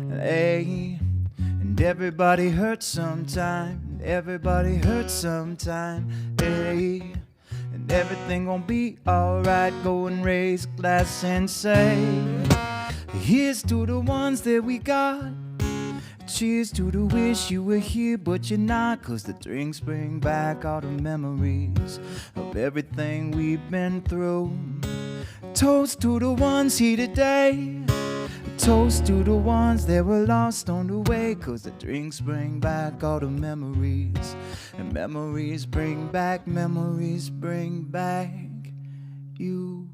Hey, and everybody hurts sometime. Everybody hurts sometime. Hey, and everything gon' be alright. Go and raise a glass and say, here's to the ones that we got. Cheers to the wish you were here, but you're not. 'Cause the drinks bring back all the memories of everything we've been through. Toast to the ones here today. Toast to the ones that were lost on the way. 'Cause the drinks bring back all the memories. And memories bring back you.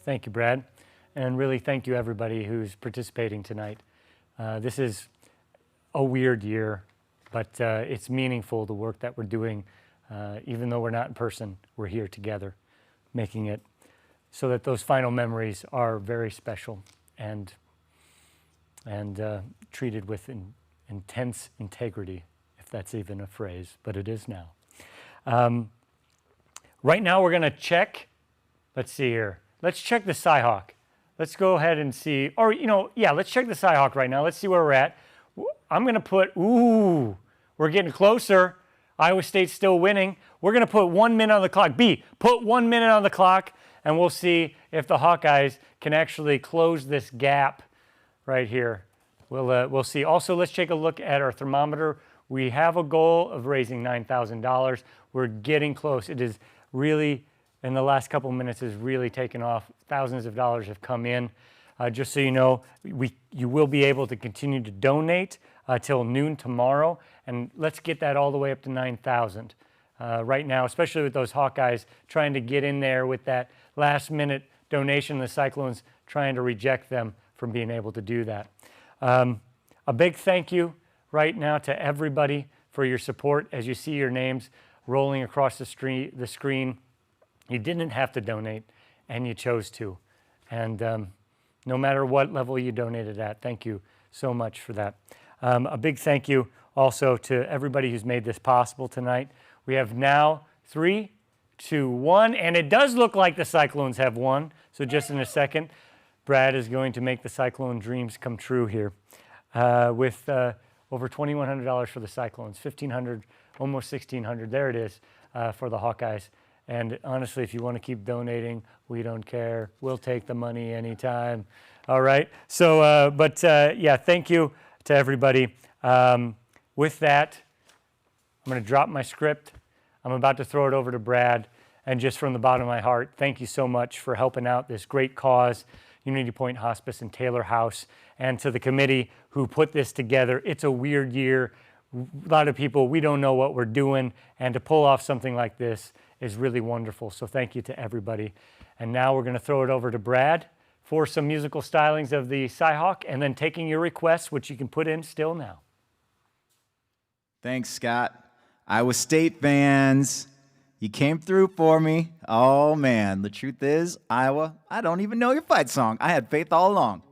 Thank you, Brad. And really thank you everybody who's participating tonight. This is a weird year, but it's meaningful, the work that we're doing. Even though we're not in person, we're here together, making it so that those final memories are very special and treated with intense integrity, if that's even a phrase, but it is now. Right now we're going to check, let's see here. Let's check the Cyhawk. Let's go ahead and see, or let's check the Cyhawk right now. Let's see where we're at. I'm going to put, we're getting closer. Iowa State's still winning. We're going to put 1 minute on the clock. Put 1 minute on the clock, and we'll see if the Hawkeyes can actually close this gap right here. We'll see. Also, let's take a look at our thermometer. We have a goal of raising $9,000. We're getting close. It is really, in the last couple minutes, has really taken off. Thousands of dollars have come in. Just so you know, you will be able to continue to donate till noon tomorrow, and let's get that all the way up to 9,000 right now, especially with those Hawkeyes trying to get in there with that last-minute donation. The Cyclones trying to reject them from being able to do that. A big thank you right now to everybody for your support. As you see your names rolling across the screen, you didn't have to donate, and you chose to. And no matter what level you donated at, thank you so much for that. A big thank you also to everybody who's made this possible tonight. We have now 3, 2, 1, and it does look like the Cyclones have won. So just in a second, Brad is going to make the Cyclone dreams come true here with over $2,100 for the Cyclones, $1,500, almost $1,600. There it is for the Hawkeyes. And honestly, if you want to keep donating, we don't care. We'll take the money anytime. All right. So, yeah, thank you to everybody. With that, I'm going to drop my script. I'm about to throw it over to Brad. And just from the bottom of my heart, thank you so much for helping out this great cause, Unity Point Hospice and Taylor House, and to the committee who put this together. It's a weird year. A lot of people, we don't know what we're doing, and to pull off something like this is really wonderful. So thank you to everybody. And now we're going to throw it over to Brad for some musical stylings of the Cyhawk and then taking your requests, which you can put in still now. Thanks, Scott. Iowa State fans, you came through for me. Oh, man. The truth is, Iowa, I don't even know your fight song. I had faith all along.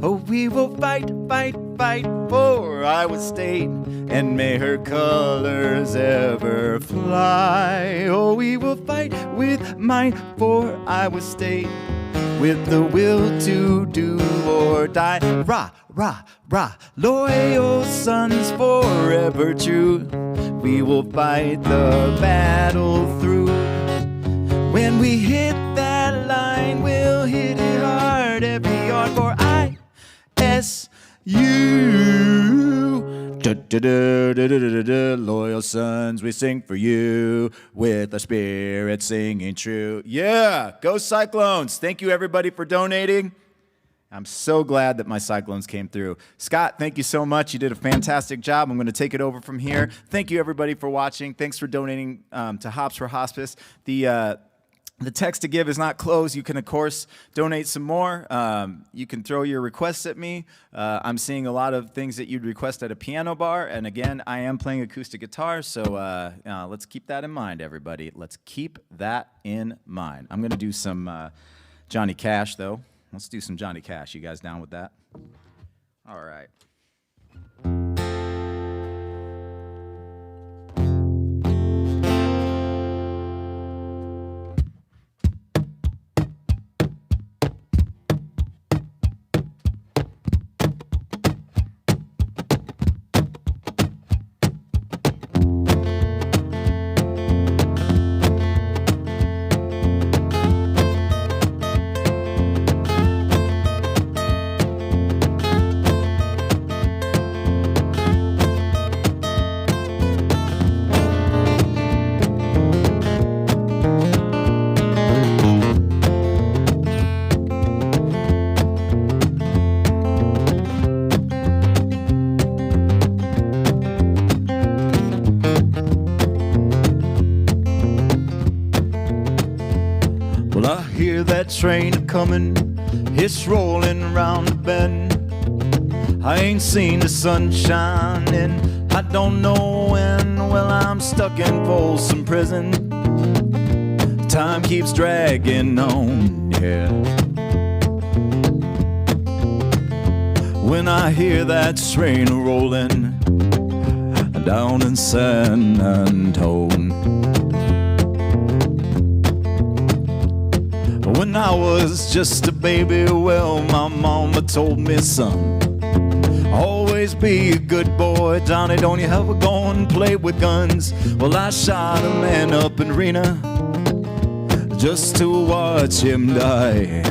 Oh, we will fight, fight, fight for Iowa State, and may her colors ever fly. Oh, we will fight with might for Iowa State, with the will to do or die. Rah, rah, rah, loyal sons forever true. We will fight the battle through. When we hit that line, we'll hit it hard every yard for ISU. Da-da-da-da-da-da-da. Loyal sons, we sing for you with a spirit singing true. Yeah, go Cyclones. Thank you, everybody, for donating. I'm so glad that my Cyclones came through. Scott, thank you so much. You did a fantastic job. I'm going to take it over from here. Thank you, everybody, for watching. Thanks for donating to Hops for Hospice. The text to give is not closed. You can, of course, donate some more. You can throw your requests at me. I'm seeing a lot of things that you'd request at a piano bar. And again, I am playing acoustic guitar, so let's keep that in mind, everybody. Let's keep that in mind. I'm going to do some Johnny Cash, though. Let's do some Johnny Cash. You guys down with that? All right. That train coming, it's rolling round the bend. I ain't seen the sun shining, I don't know when. Well, I'm stuck in Folsom Prison. Time keeps dragging on, yeah. When I hear that train rolling down in San Antone. When I was just a baby, well, my mama told me, son, always be a good boy. Johnny, don't you ever go and play with guns. Well, I shot a man up in Reno just to watch him die.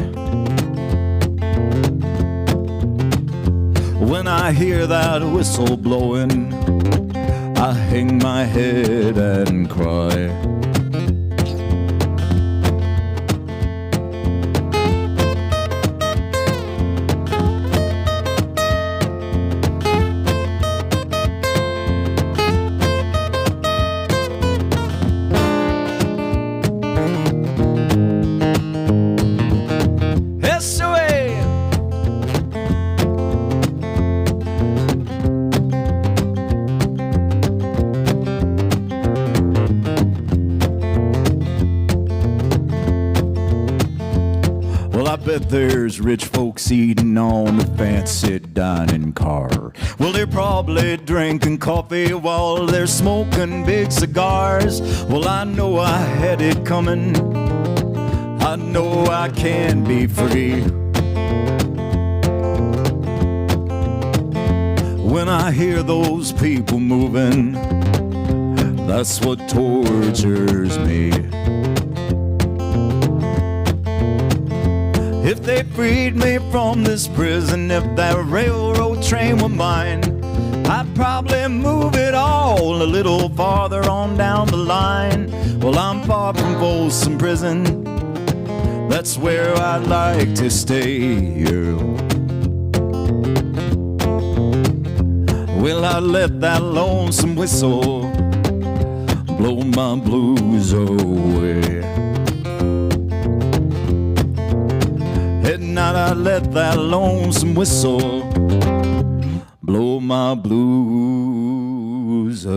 When I hear that whistle blowing, I hang my head and cry. There's rich folks eating on the fancy dining car. Well, they're probably drinking coffee while they're smoking big cigars. Well, I know I had it coming, I know I can be free. When I hear those people moving, that's what tortures me. If they freed me from this prison, if that railroad train were mine, I'd probably move it all a little farther on down the line. Well, I'm far from Folsom Prison, that's where I'd like to stay. Well, I let that lonesome whistle blow my blues away. At night I let that lonesome whistle blow my blues away.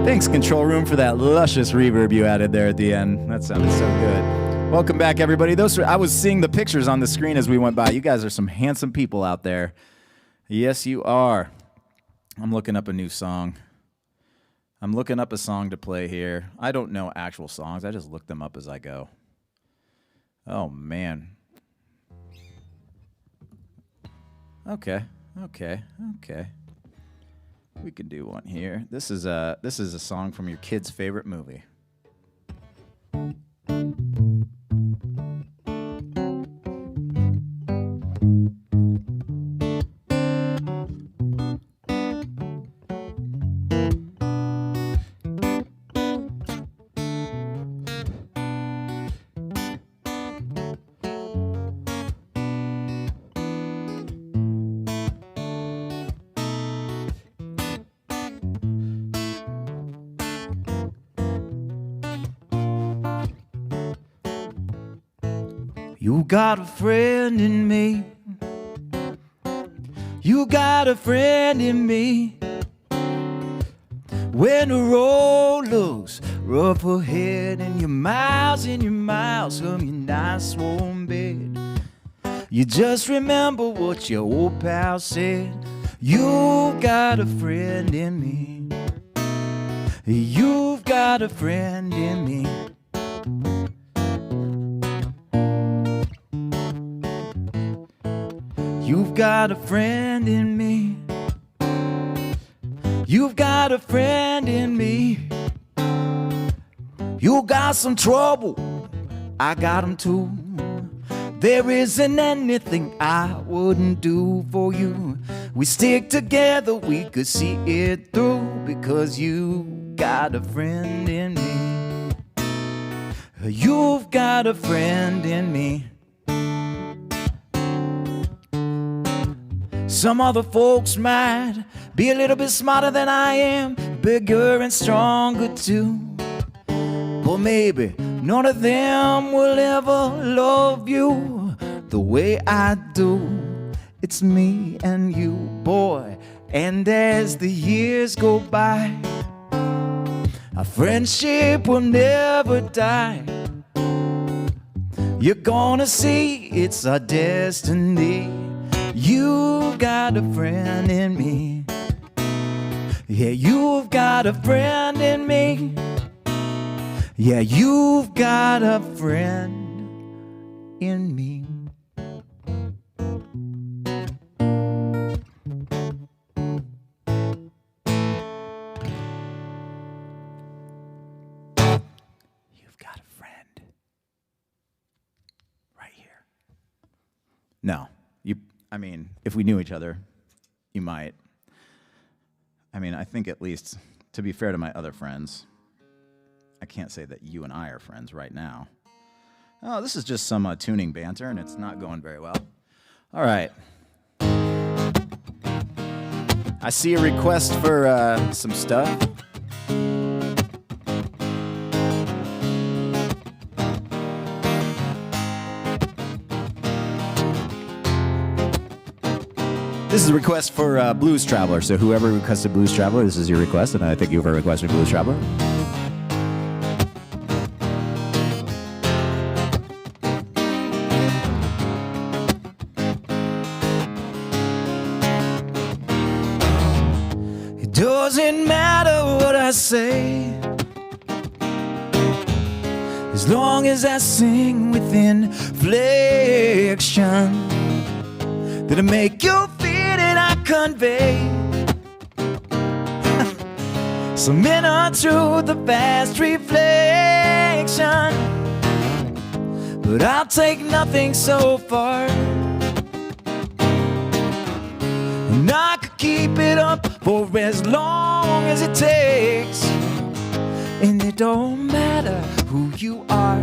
Thanks, Control Room, for that luscious reverb you added there at the end. That sounded so good. Welcome back, everybody. I was seeing the pictures on the screen as we went by. You guys are some handsome people out there. Yes, you are. I'm looking up a new song. I'm looking up a song to play here. I don't know actual songs. I just look them up as I go. Oh, man. Okay. We can do one here. This is a song from your kid's favorite movie. You got a friend in me. You got a friend in me. When the road looks rough ahead and you're miles from your nice warm bed, you just remember what your old pal said. You got a friend in me. You've got a friend in me. You've got a friend in me. You've got a friend in me. You got some trouble, I got 'em too. There isn't anything I wouldn't do for you. We stick together, we could see it through, because you got a friend in me. You've got a friend in me. Some other folks might be a little bit smarter than I am, bigger and stronger too. But maybe none of them will ever love you the way I do. It's me and you, boy. And as the years go by, our friendship will never die. You're gonna see it's our destiny. You got a friend in me. Yeah, you've got a friend in me. Yeah, you've got a friend in me. You've got a friend right here. No. I mean, if we knew each other, you might. I mean, I think at least, to be fair to my other friends, I can't say that you and I are friends right now. Oh, this is just some tuning banter, and it's not going very well. All right. I see a request for some stuff. This is a request for Blues Traveler, so whoever requested Blues Traveler, this is your request, and I thank you for requesting Blues Traveler. It doesn't matter what I say, as long as I sing with inflection that'll make you I convey some inner truth, the fast reflection. But I'll take nothing so far, and I could keep it up for as long as it takes. And it don't matter who you are,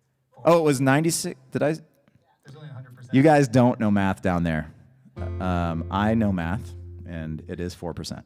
Oh, it was 96. Did I? There's only 100%. You guys don't know math down there. I know math, and it is 4%.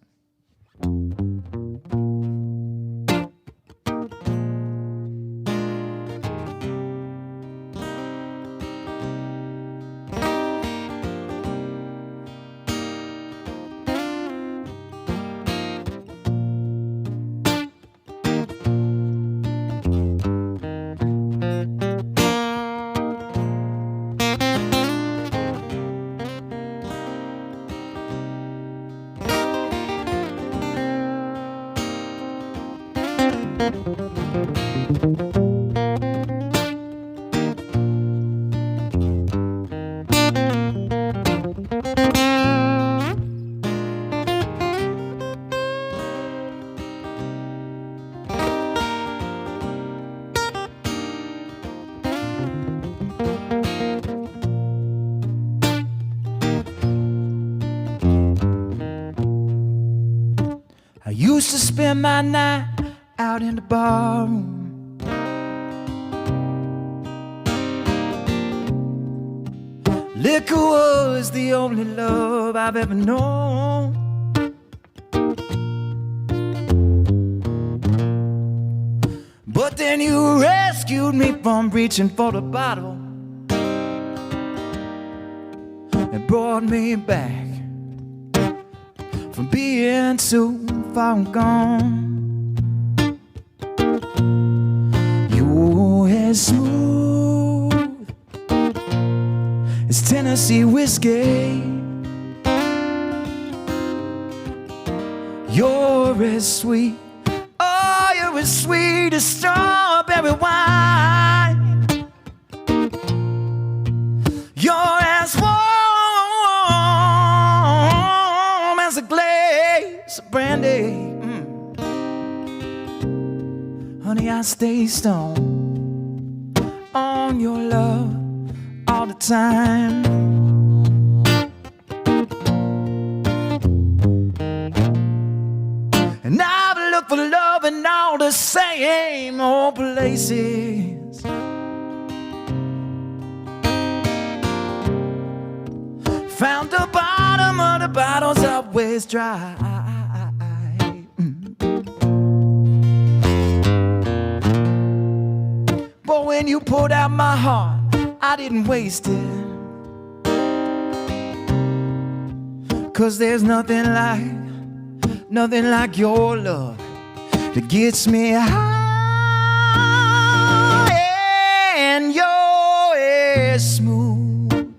I used to spend my night out in the barroom. Liquor was the only love I've ever known. But then you rescued me from reaching for the bottle and brought me back from being too far gone. You're as smooth as Tennessee whiskey. You're as sweet, oh, you're as sweet as strawberry wine. You're as warm as a glass of brandy. Honey, I stay stoned on your love all the time. And I've looked for love in all the same old places. Found the bottom of the bottle's always dry. But when you pulled out my heart, I didn't waste it. 'Cause there's nothing like your love that gets me high. And you're as smooth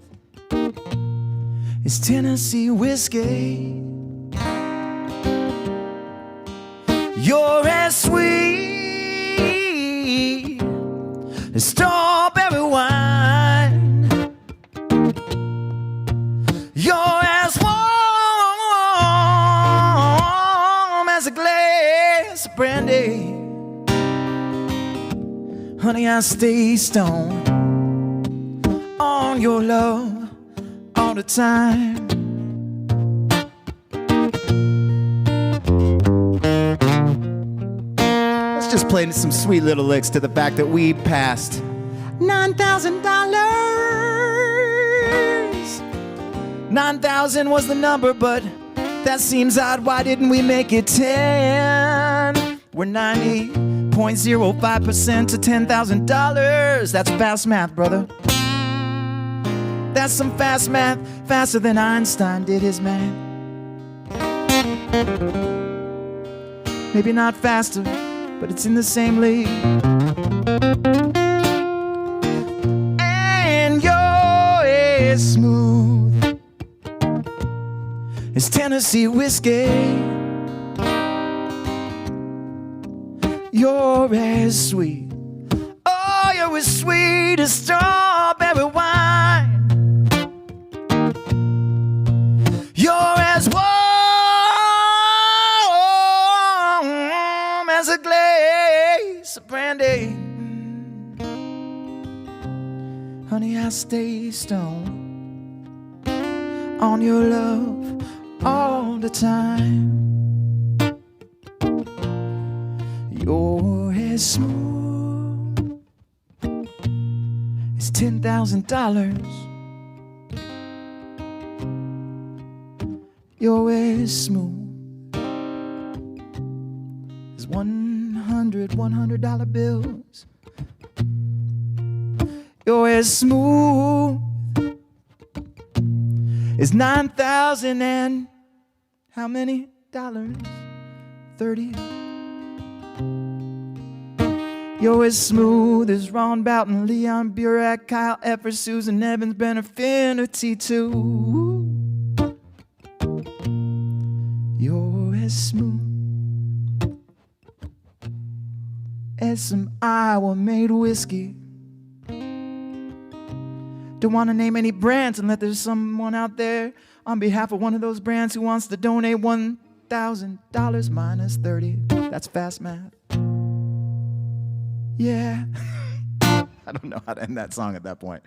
as Tennessee whiskey. You're as sweet as strawberry wine. You're as warm as a glass of brandy. Honey, I stay stoned on your love all the time. Let's just play some sweet little licks to the fact that we passed $9,000. 9,000 was the number, but that seems odd. Why didn't we make it 10? We're 90.05% to $10,000. That's fast math, brother. That's some fast math, faster than Einstein did his math. Maybe not faster, but it's in the same league. And you're as smooth as Tennessee whiskey. You're as sweet, oh, you're as sweet as strawberry wine. You're as warm as a glass of brandy. Honey, I stay stoned on your love all the time. You're as smooth is $10,000. You're as smooth as $100 bills. You're as smooth as 9,000 and how many dollars? 30. You're as smooth as Ron Boughton, Leon Burak, Kyle Efford, Susan Evans, Ben Affinity too. You're as smooth as some Iowa-made whiskey. Don't want to name any brands unless there's someone out there on behalf of one of those brands who wants to donate $1,000 minus 30. That's fast math. Yeah. I don't know how to end that song at that point.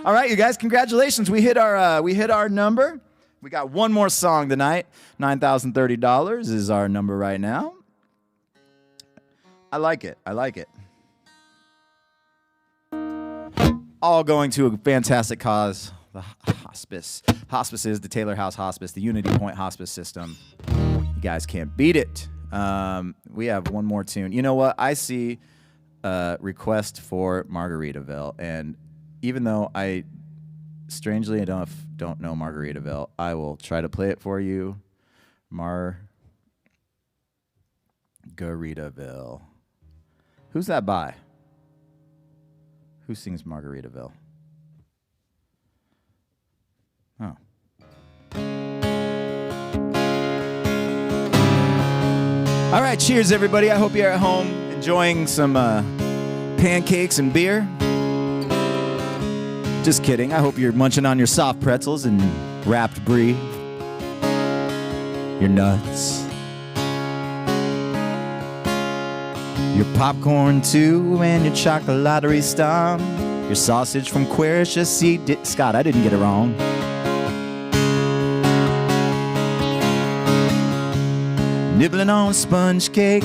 All right, you guys, congratulations. We hit our number. We got one more song tonight. $9,030 is our number right now. I like it. I like it. All going to a fantastic cause, the hospice. Hospice is the Taylor House Hospice, the Unity Point Hospice System. You guys can't beat it. We have one more tune. You know what? I see a request for Margaritaville, and even though I strangely enough don't know Margaritaville, I will try to play it for you. Margaritaville. Who's that by? Who sings Margaritaville? Oh. All right, cheers, everybody. I hope you're at home enjoying some pancakes and beer. Just kidding. I hope you're munching on your soft pretzels and wrapped brie. Your nuts. Your popcorn too, and your chocolatery stomp. Your sausage from Querisha. See, Scott, I didn't get it wrong. Nibbling on sponge cake,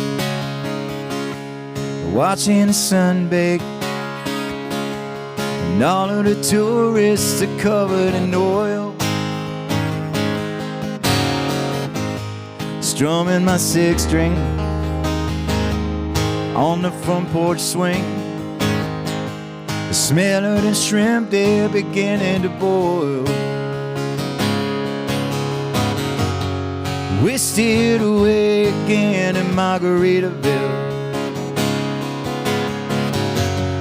watching the sun bake, and all of the tourists are covered in oil. Strumming my six string on the front porch swing. The smell of the shrimp, they're beginning to boil. Wasted away again in Margaritaville,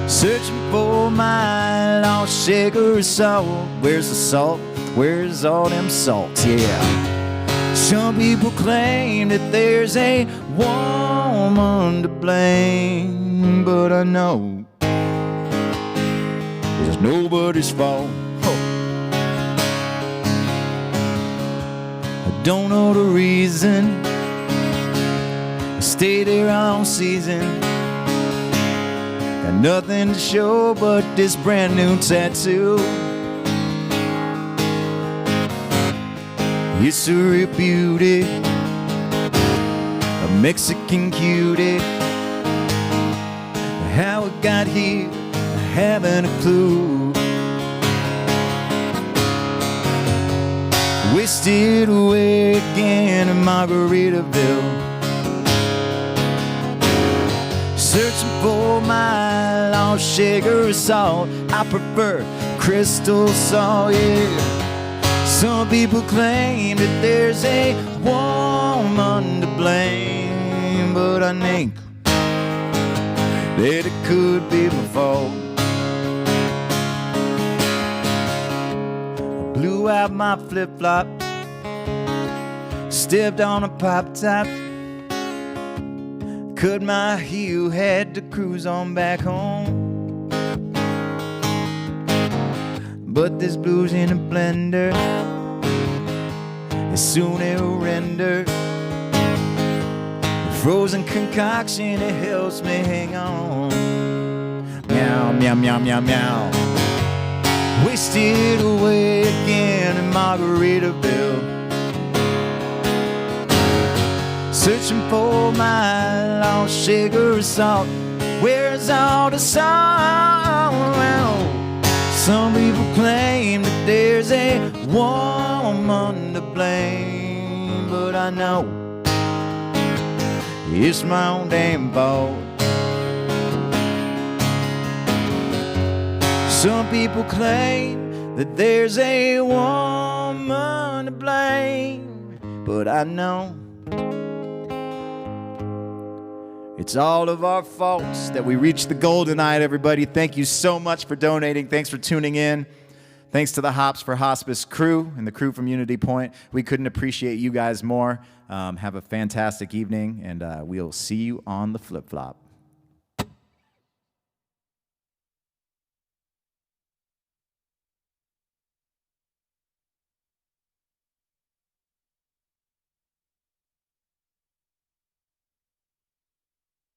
searching for my lost shaker of salt. Where's the salt? Where's all them salts? Yeah. Some people claim that there's a woman to blame, but I know it's nobody's fault. I don't know the reason I stay there all season. Got nothing to show but this brand new tattoo. It's a real beauty, a Mexican cutie. How it got here, I haven't a clue. Wasted away again in Margaritaville, searching for my lost shaker of salt. I prefer crystal salt, yeah. Some people claim that there's a woman to blame, but I think that it could be my fault. I blew out my flip-flop, stepped on a pop-top, cut my heel, had to cruise on back home. But this blues in a blender, as soon it'll render. The frozen concoction, it helps me hang on. Meow, meow, meow, meow, meow. Wasted away again in Margaritaville, searching for my lost sugar of salt. Where's all the salt? woman to blame, but I know it's my own damn fault. Some people claim that there's a woman to blame, but I know it's all of our faults that we reached the goal tonight, everybody. Thank you so much for donating. Thanks for tuning in. Thanks to the Hops for Hospice crew and the crew from Unity Point. We couldn't appreciate you guys more. Have a fantastic evening, and we'll see you on the flip-flop.